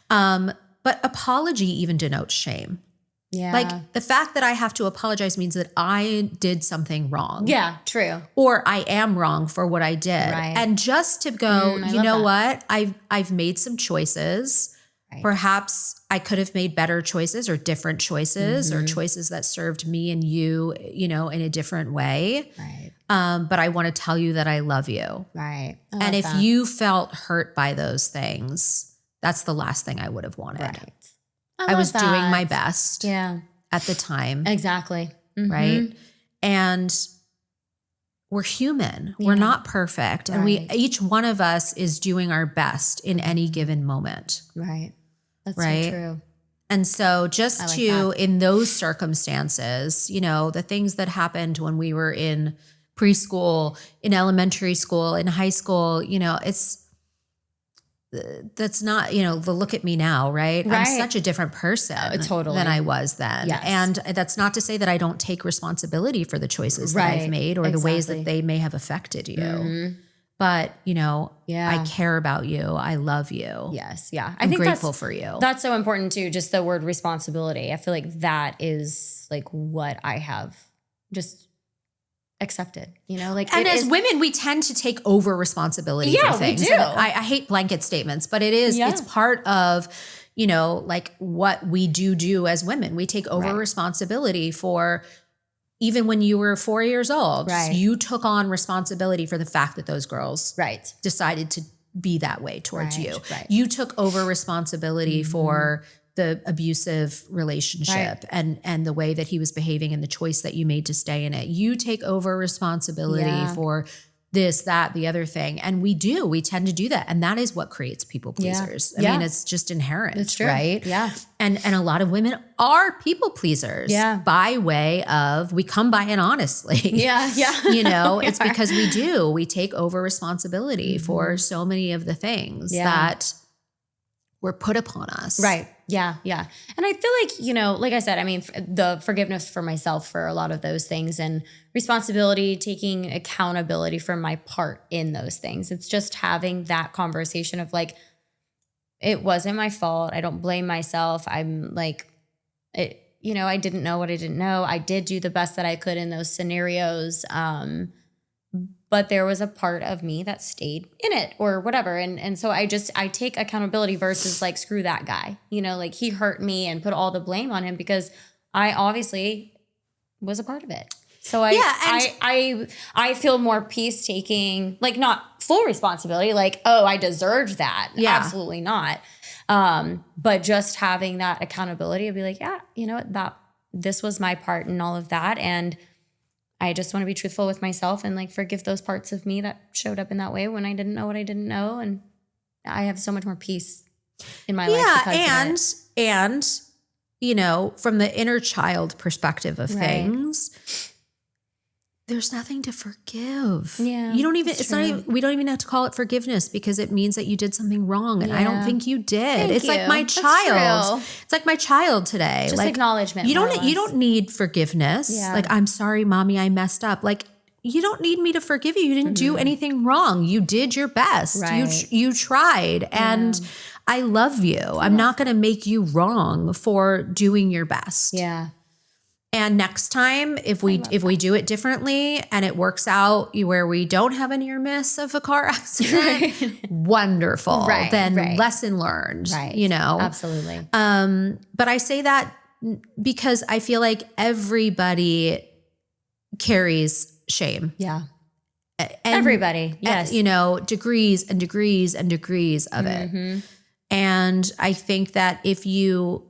But apology even denotes shame. Yeah. Like the fact that I have to apologize means that I did something wrong. Yeah, true. Or I am wrong for what I did. Right. And just to go, you know what? I've made some choices. Right. Perhaps I could have made better choices or different choices or choices that served me and you, you know, in a different way. Right. But I want to tell you that I love you. Right. And if you felt hurt by those things, that's the last thing I would have wanted. Right. I was doing my best at the time. Exactly. Right. And we're human. Yeah. We're not perfect. And each one of us is doing our best in any given moment. Right. That's so true. And so just in those circumstances, you know, the things that happened when we were in preschool, in elementary school, in high school, you know, that's not, you know, the look at me now, right? I'm such a different person than I was then. Yes. And that's not to say that I don't take responsibility for the choices that I've made or the ways that they may have affected you. But, you know, I care about you. I love you. Yes. Yeah. I'm grateful for you. That's so important too. Just the word responsibility. I feel like that is like what I have just accepted, you know, like, and as women, we tend to take over responsibility for things. We do. I hate blanket statements, but it's part of, you know, like what we do as women. We take over responsibility for even when you were 4 years old, Right. you took on responsibility for the fact that those girls Right. decided to be that way towards Right, you. right. You took over responsibility for the abusive relationship and the way that he was behaving and the choice that you made to stay in it. You take over responsibility for this, that, the other thing. And we tend to do that. And that is what creates people pleasers. I mean, it's just inherent, It's true. right? Yeah. And a lot of women are people pleasers by way of, we come by it honestly. Yeah. Yeah. You know, it's because we take over responsibility for so many of the things that were put upon us. Right. Yeah. Yeah. And I feel like, you know, like I said, I mean, the forgiveness for myself for a lot of those things and responsibility, taking accountability for my part in those things. It's just having that conversation of like, it wasn't my fault. I don't blame myself. I'm like, you know, I didn't know what I didn't know. I did do the best that I could in those scenarios. But there was a part of me that stayed in it or whatever. And so I take accountability versus like, screw that guy, you know, like he hurt me and put all the blame on him because I obviously was a part of it. So I feel more peace taking, like not full responsibility, like, oh, I deserved that. Yeah. Absolutely not. But just having that accountability, I'd be like, yeah, you know what, this was my part in all of that. And I just want to be truthful with myself and like forgive those parts of me that showed up in that way when I didn't know what I didn't know. And I have so much more peace in my life because of it. And, you know, from the inner child perspective of things, there's nothing to forgive. Yeah. You don't even, we don't even have to call it forgiveness because it means that you did something wrong. And I don't think you did. Thank you. Like my That's child. true. It's like my child today. Just like acknowledgement. You don't need forgiveness. Yeah. Like, I'm sorry, mommy, I messed up. Like, you don't need me to forgive you. You didn't do anything wrong. You did your best. Right. You tried. And I love you. I'm not going to make you wrong for doing your best. Yeah. And next time, if we do it differently and it works out where we don't have a near miss of a car accident, wonderful. Right, Then right. lesson learned, Right. you know? Absolutely. But I say that because I feel like everybody carries shame. Yeah. And, Everybody. Yes. you know, degrees and degrees and degrees of it. And I think that if you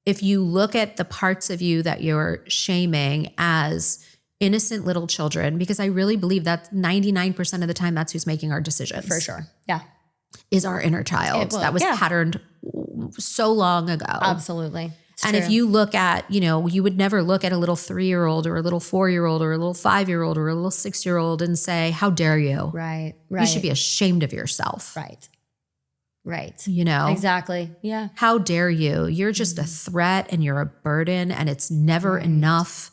look at the parts of you that you're shaming as innocent little children, because I really believe that 99% of the time that's who's making our decisions. For sure. Yeah. Is our inner child that was patterned so long ago. Absolutely. It's and true. if you look at, you know, you would never look at a little 3-year-old or a little 4-year-old or a little 5-year-old or a little 6-year-old and say, how dare you? Right. You should be ashamed of yourself. Right. Right. You know? Exactly. Yeah. How dare you? You're just a threat and you're a burden and it's never enough.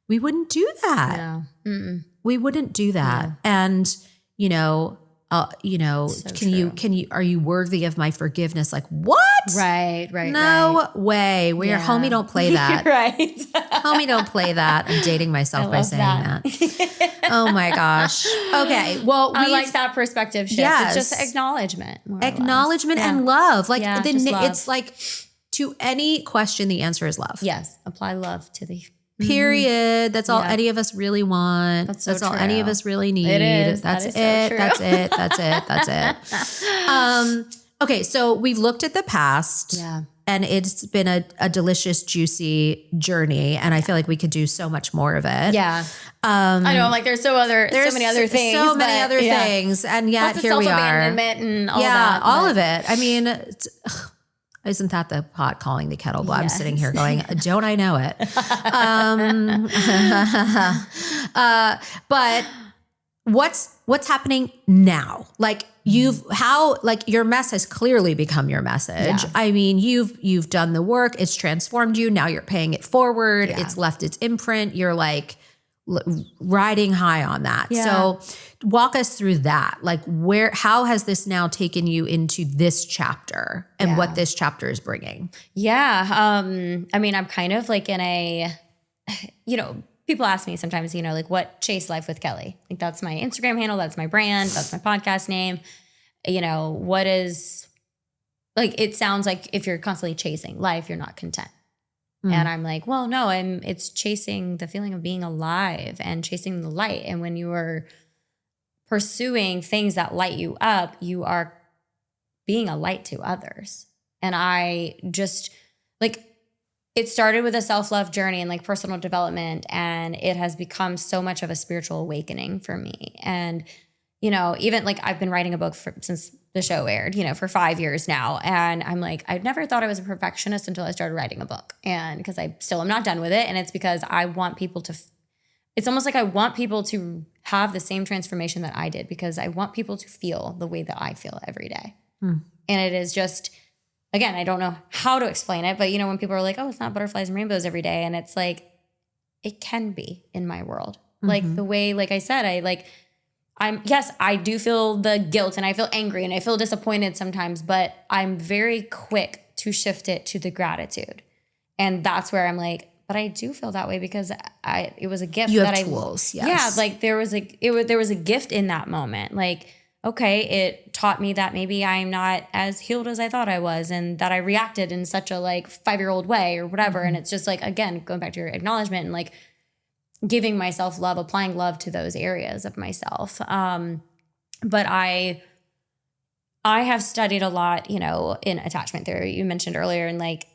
We wouldn't do that. No. Mm-mm. We wouldn't do that. Yeah. And, you know, are you worthy of my forgiveness? Like, what? Right. No way. Homie don't play that. Right. Homie don't play that. I'm dating myself by saying that. Oh my gosh. Okay. Well, I like that perspective shift. Yes. It's just acknowledgement. Acknowledgement and love. Like love. It's like to any question, the answer is love. Yes. Apply love to the period. That's all any of us really want. That's all any of us really need. It is. That's it. That's it. That's it. Okay, so we've looked at the past. Yeah. And it's been a delicious, juicy journey. And I feel like we could do so much more of it. Yeah. I know, like there's so many other things. So many other things. And yet here we are. Self-abandonment and all that. Yeah, all of it. I mean, isn't that the pot calling the kettle black? I'm sitting here going, don't I know it? But what's happening now? Like your mess has clearly become your message. Yeah. I mean, you've done the work. It's transformed you. Now you're paying it forward. Yeah. It's left its imprint. You're like riding high on that. Yeah. So walk us through that. Like how has this now taken you into this chapter and what this chapter is bringing? Yeah. I mean, I'm kind of like in a, people ask me sometimes, like what Chase Life with Kelly? Like that's my Instagram handle. That's my brand. That's my podcast name. What is like, it sounds like if you're constantly chasing life, you're not content. And I'm like, well, no, it's chasing the feeling of being alive and chasing the light. And when you are pursuing things that light you up, you are being a light to others. And I just like, it started with a self-love journey and like personal development, and it has become so much of a spiritual awakening for me. And, you know, even like I've been writing a book since the show aired, you know, for 5 years now. And I'm like, I never thought I was a perfectionist until I started writing a book. And because I still am not done with it. And it's because I want people to, it's almost like I want people to have the same transformation that I did, because I want people to feel the way that I feel every day. And it is just, again, I don't know how to explain it, but you know, when people are like, oh, it's not butterflies and rainbows every day. And it's like, it can be in my world. Like the way, like I said, yes, I do feel the guilt and I feel angry and I feel disappointed sometimes, but I'm very quick to shift it to the gratitude. And that's where I'm like, but I do feel that way because it was a gift. You have tools, yes. Yeah, like there was a gift in that moment. Like, okay, it taught me that maybe I'm not as healed as I thought I was, and that I reacted in such a like 5-year-old way or whatever. And it's just like, again, going back to your acknowledgement and like giving myself love, applying love to those areas of myself. But I have studied a lot, you know, in attachment theory, you mentioned earlier, and like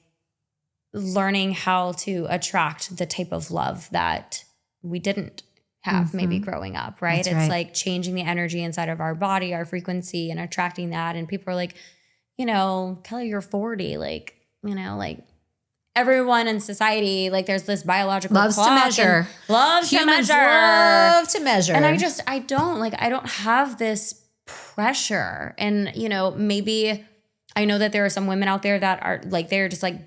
learning how to attract the type of love that we didn't have maybe growing up, right? That's it's right. like changing the energy inside of our body, our frequency, and attracting that. And people are like, you know, Kelly, you're 40. Like, you know, like everyone in society, like there's this biological Loves to clock measure. Loves Humans to measure. love to measure. And I don't have this pressure. And, you know, maybe I know that there are some women out there that are like, they're just like,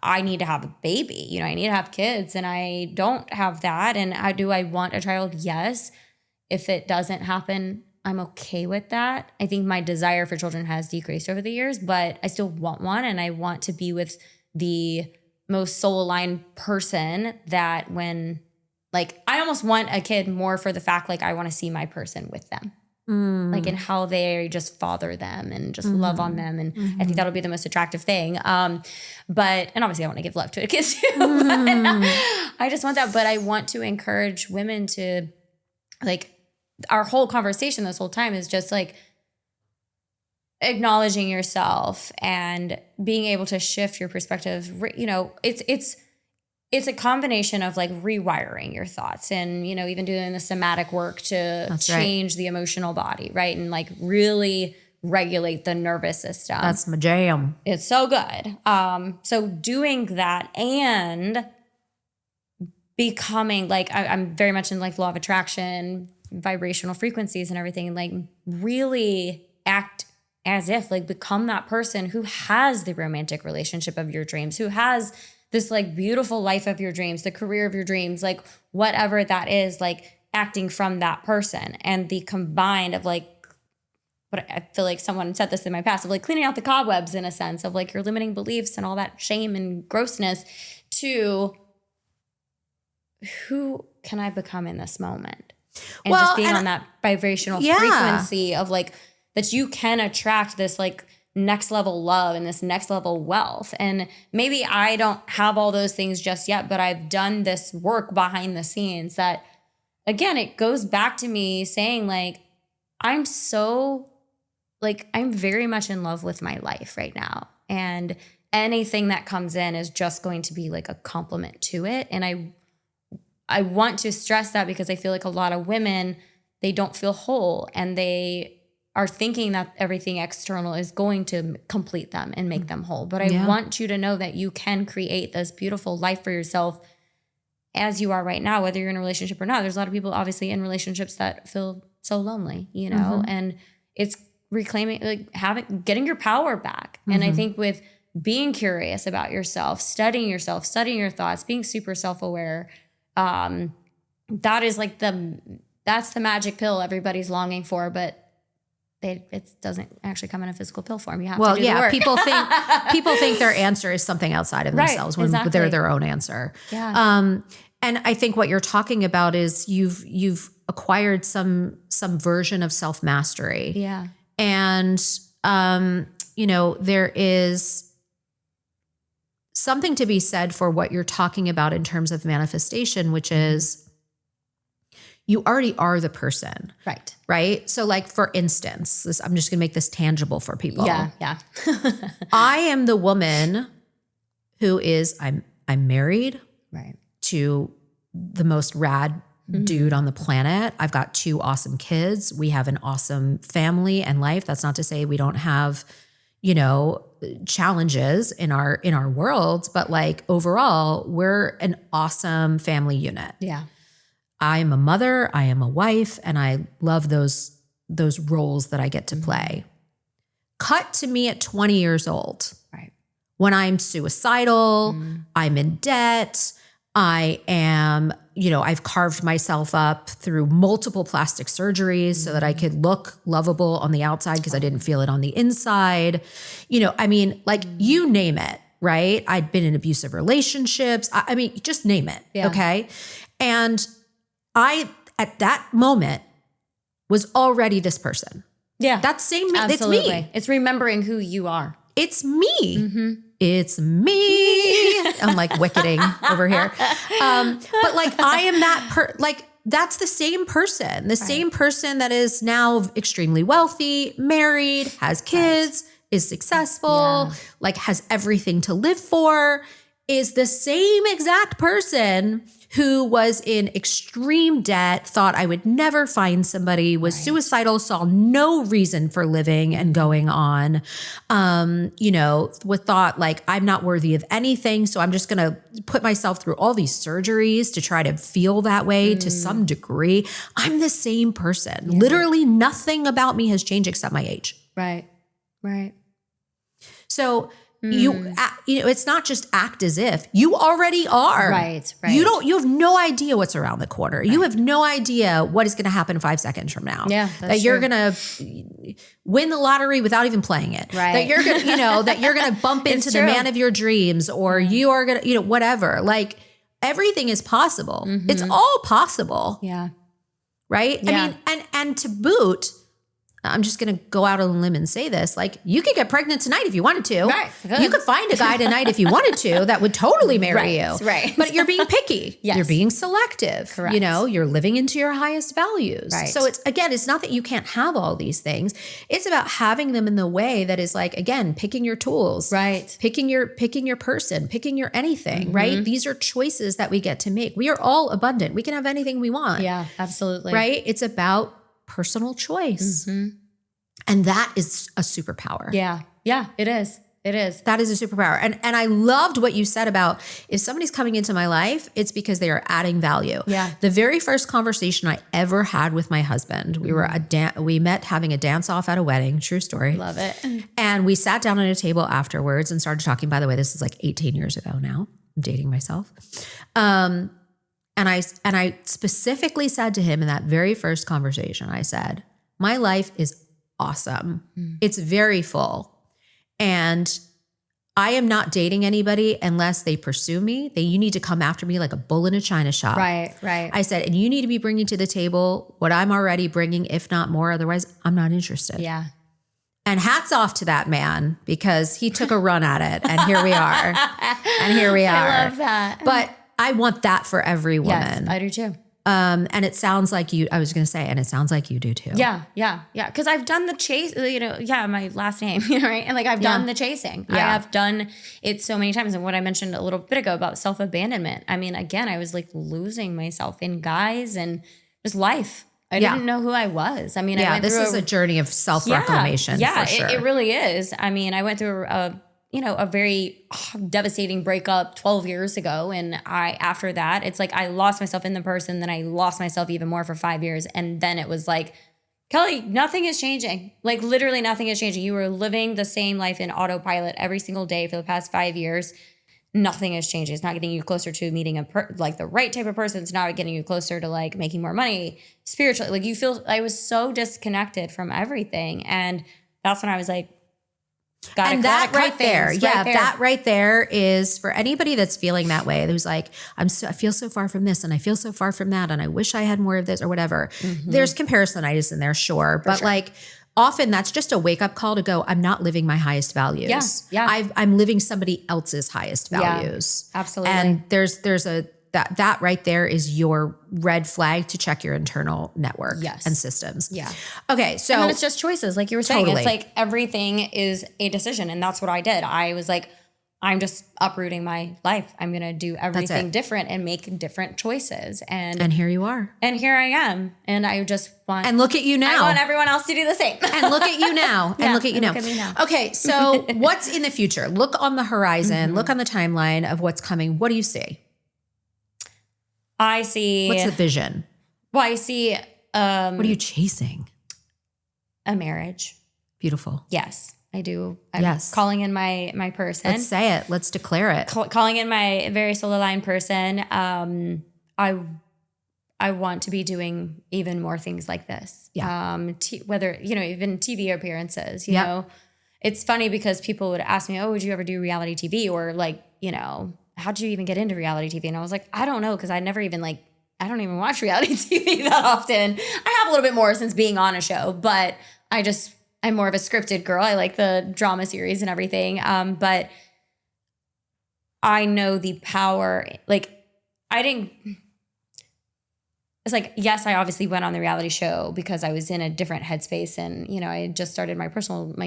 I need to have a baby, you know, I need to have kids, and I don't have that. And I want a child? Yes. If it doesn't happen, I'm okay with that. I think my desire for children has decreased over the years, but I still want one. And I want to be with the most soul aligned person that when, like, I almost want a kid more for the fact, like, I want to see my person with them. Like in how they just father them and just love on them. And I think that'll be the most attractive thing. And obviously I want to give love to a kid too. But I just want that. But I want to encourage women to, like, our whole conversation this whole time is just like acknowledging yourself and being able to shift your perspective. You know, it's a combination of like rewiring your thoughts and, you know, even doing the somatic work to change the emotional body, right? And like really regulate the nervous system. That's my jam. It's so good. So doing that and becoming like, I'm very much in like law of attraction, vibrational frequencies and everything, and like really act as if, like, become that person who has the romantic relationship of your dreams, who has this like beautiful life of your dreams, the career of your dreams, like whatever that is, like acting from that person. And the combined of like, but I feel like someone said this in my past, of like cleaning out the cobwebs in a sense of like your limiting beliefs and all that shame and grossness, to who can I become in this moment? And just being on that vibrational frequency of like, that you can attract this like next level love and this next level wealth. And maybe I don't have all those things just yet, but I've done this work behind the scenes that, again, it goes back to me saying like, I'm very much in love with my life right now. And anything that comes in is just going to be like a compliment to it. And I want to stress that because I feel like a lot of women, they don't feel whole, and they are thinking that everything external is going to complete them and make them whole. But I want you to know that you can create this beautiful life for yourself as you are right now, whether you're in a relationship or not. There's a lot of people obviously in relationships that feel so lonely, you know, and it's reclaiming, like getting your power back. And I think with being curious about yourself, studying your thoughts, being super self-aware, that is like that's the magic pill everybody's longing for, but it doesn't actually come in a physical pill form. You have to do the work. people think their answer is something outside of themselves when they're their own answer. Yeah. And I think what you're talking about is you've acquired some version of self-mastery. Yeah. And you know, there is something to be said for what you're talking about in terms of manifestation, which is you already are the person. Right. Right? So like, for instance, I'm just going to make this tangible for people. Yeah. I am the woman who is, I'm married Right. to the most rad dude on the planet. I've got 2 awesome kids. We have an awesome family and life. That's not to say we don't have, challenges in our worlds, but like overall, we're an awesome family unit. Yeah. I am a mother, I am a wife, and I love those roles that I get to play. Cut to me at 20 years old. Right. When I'm suicidal, I'm in debt, I am, I've carved myself up through multiple plastic surgeries so that I could look lovable on the outside because I didn't feel it on the inside. You name it, right? I'd been in abusive relationships. I mean, just name it, okay? And I, at that moment, was already this person. Yeah. That same me. Absolutely. It's me. It's remembering who you are. It's me. It's me. I'm like wicketing over here. But like, I am that that's the same person, same person that is now extremely wealthy, married, has kids, is successful, like has everything to live for, is the same exact person who was in extreme debt, thought I would never find somebody, was suicidal, saw no reason for living and going on, with thought like, I'm not worthy of anything. So I'm just going to put myself through all these surgeries to try to feel that way to some degree. I'm the same person. Yeah. Literally nothing about me has changed except my age. Right. So it's not just act as if. You already are. Right. You have no idea what's around the corner. Right. You have no idea what is going to happen 5 seconds from now. Yeah, that you're going to win the lottery without even playing it. Right. That you're going to, that you're going to bump into the man of your dreams, or you are going to, whatever. Like, everything is possible. It's all possible. Yeah. Right? Yeah. I mean, and to boot, I'm just going to go out on a limb and say this. Like, you could get pregnant tonight if you wanted to. Right. You could find a guy tonight if you wanted to that would totally marry you. Right. But you're being picky. Yes. You're being selective. Correct. You're living into your highest values. Right. So it's not that you can't have all these things. It's about having them in the way that is like, again, picking your tools. Right. Picking your person, picking your anything, right? These are choices that we get to make. We are all abundant. We can have anything we want. Yeah, absolutely. Right? It's about personal choice. And that is a superpower. Yeah, it is. That is a superpower. And I loved what you said about, if somebody's coming into my life, it's because they are adding value. Yeah. The very first conversation I ever had with my husband, we met having a dance off at a wedding, true story. Love it. And we sat down at a table afterwards and started talking. By the way, this is like 18 years ago now. I'm dating myself. And I specifically said to him in that very first conversation, I said, my life is awesome. It's very full. And I am not dating anybody unless they pursue me. You need to come after me like a bull in a china shop. Right. I said, and you need to be bringing to the table what I'm already bringing, if not more. Otherwise, I'm not interested. Yeah. And hats off to that man, because he took a run at it. And here we are. I love that. But I want that for every woman. Yes, I do too. And it sounds like you, I was going to say, and it sounds like you do too. Yeah. Because I've done the chase, my last name, right? And like, I've done the chasing. Yeah. I have done it so many times. And what I mentioned a little bit ago about self-abandonment. I mean, again, I was like losing myself in guys and just life. I didn't know who I was. I mean, I went this through is a journey of self-reclamation. Yeah, for sure. it really is. I mean, I went through a very devastating breakup 12 years ago. And after that, it's like I lost myself in the person, then I lost myself even more for 5 years. And then it was like, Kelly, nothing is changing. Like literally nothing is changing. You were living the same life in autopilot every single day for the past 5 years. Nothing is changing. It's not getting you closer to meeting the right type of person. It's not getting you closer to like making more money spiritually. Like I was so disconnected from everything. And that's when I was like, that right there is for anybody that's feeling that way. Who's like, I feel so far from this and I feel so far from that. And I wish I had more of this or whatever. There's comparisonitis in there. Sure. But like, often that's just a wake up call to go, I'm not living my highest values. Yeah. I'm living somebody else's highest values. Yeah, absolutely. And there's that right there is your red flag to check your internal network and systems. Yeah. Okay. So and then it's just choices. Like you were saying, Totally. It's like everything is a decision. And that's what I did. I was like, I'm just uprooting my life. I'm going to do everything different and make different choices. And here you are. And here I am. And I just want. And look at you now. I want everyone else to do the same. And look at you now. And look at you now. Look at me now. Okay. So what's in the future? Look on the horizon. Look on the timeline of what's coming. What do you see? I see. What's the vision? Well, I see. What are you chasing? A marriage. Beautiful. Yes, I do. Yes. Calling in my person. Let's say it. Let's declare it. Calling in my very soul aligned person. I want to be doing even more things like this. Yeah. Whether, even TV appearances, you know, it's funny because people would ask me, oh, would you ever do reality TV? Or like, how'd you even get into reality TV? And I was like, I don't know. Cause I never even I don't even watch reality TV that often. I have a little bit more since being on a show, but I'm more of a scripted girl. I like the drama series and everything. But I know the power, it's like, yes, I obviously went on the reality show because I was in a different headspace and, I had just started my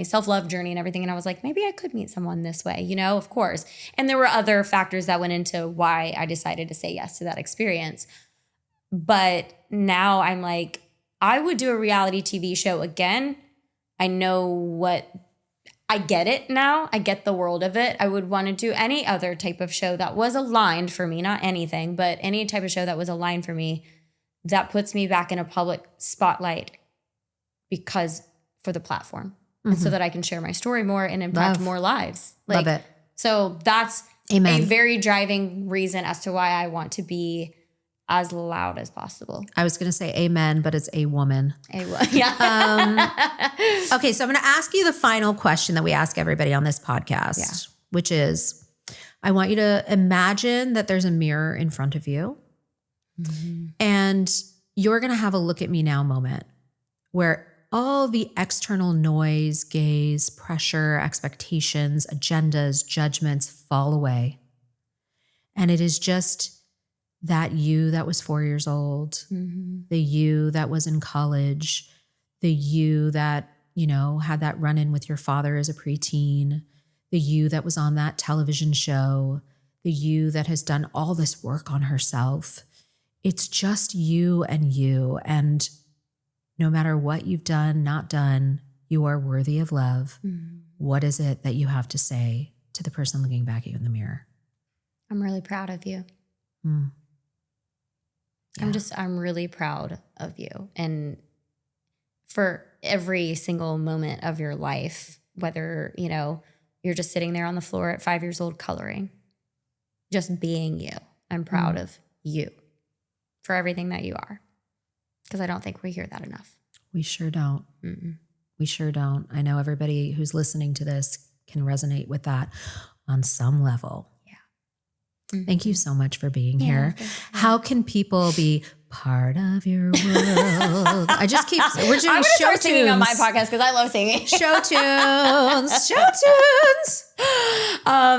self-love journey and everything. And I was like, maybe I could meet someone this way, of course. And there were other factors that went into why I decided to say yes to that experience. But now I'm like, I would do a reality TV show again. I get it now. I get the world of it. I would want to do any other type of show that was aligned for me, not anything, but any type of show that was aligned for me that puts me back in a public spotlight for the platform and so that I can share my story more and impact more lives. Love it. So that's Amen. a very driving reason as to why I want to be as loud as possible. I was going to say amen, but it's a woman. Yeah. Okay. So I'm going to ask you the final question that we ask everybody on this podcast, which is, I want you to imagine that there's a mirror in front of you. And you're going to have a look at me now moment where all the external noise, gaze, pressure, expectations, agendas, judgments fall away. And it is just that you that was 4 years old, the you that was in college, the you that, had that run-in with your father as a preteen, the you that was on that television show, the you that has done all this work on herself. It's just you. And no matter what you've done, not done, you are worthy of love. What is it that you have to say to the person looking back at you in the mirror? I'm really proud of you. Yeah. I'm really proud of you. And for every single moment of your life, whether, you're just sitting there on the floor at 5 years old coloring, just being you. I'm proud of you. For everything that you are. Because I don't think we hear that enough. We sure don't. We sure don't. I know everybody who's listening to this can resonate with that on some level. Yeah. Thank you so much for being here. How can people be part of your world? We're doing I'm show start singing tunes on my podcast because I love singing. Show tunes.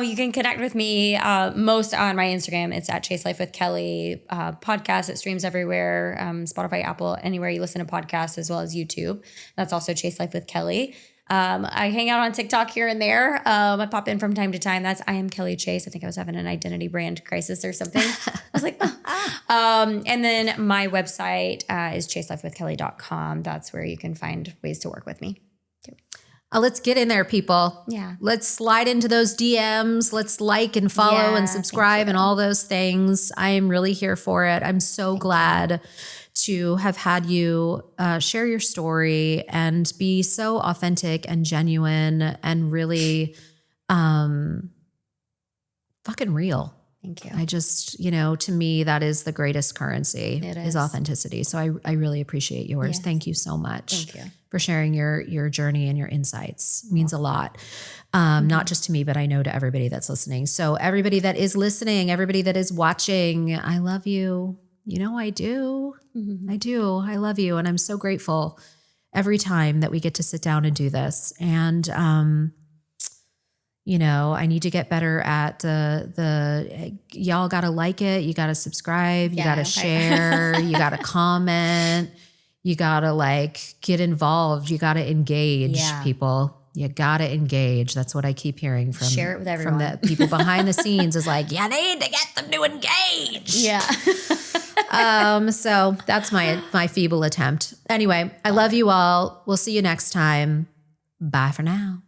You can connect with me most on my Instagram. It's at Chase Life with Kelly podcast. It streams everywhere, Spotify, Apple, anywhere you listen to podcasts, as well as YouTube. That's also Chase Life with Kelly. I hang out on TikTok here and there. I pop in from time to time. I am Kelly Chase. I think I was having an identity brand crisis or something. I was like, oh. And then my website is chaselifewithkelly.com. That's where you can find ways to work with me. Let's get in there, people. Yeah. Let's slide into those DMs. Let's like and follow and subscribe and all those things. I am really here for it. I'm so glad to have had you share your story and be so authentic and genuine and really fucking real. Thank you. I just, to me, that is the greatest currency is authenticity. So I really appreciate yours. Yes. Thank you so much Thank you. for sharing your journey and your insights. It means a lot. Not just to me, but I know to everybody that's listening. So everybody that is listening, everybody that is watching, I love you. I do. I do. I love you. And I'm so grateful every time that we get to sit down and do this. And, you know, I need to get better at y'all got to like it. You got to subscribe. You got to share. You got to comment. You got to like get involved. You got to engage people. You got to engage. That's what I keep hearing from, share it with everyone. From the people behind the scenes is like, you need to get them to engage. Yeah. So that's my feeble attempt. Anyway, I love you all. We'll see you next time. Bye for now.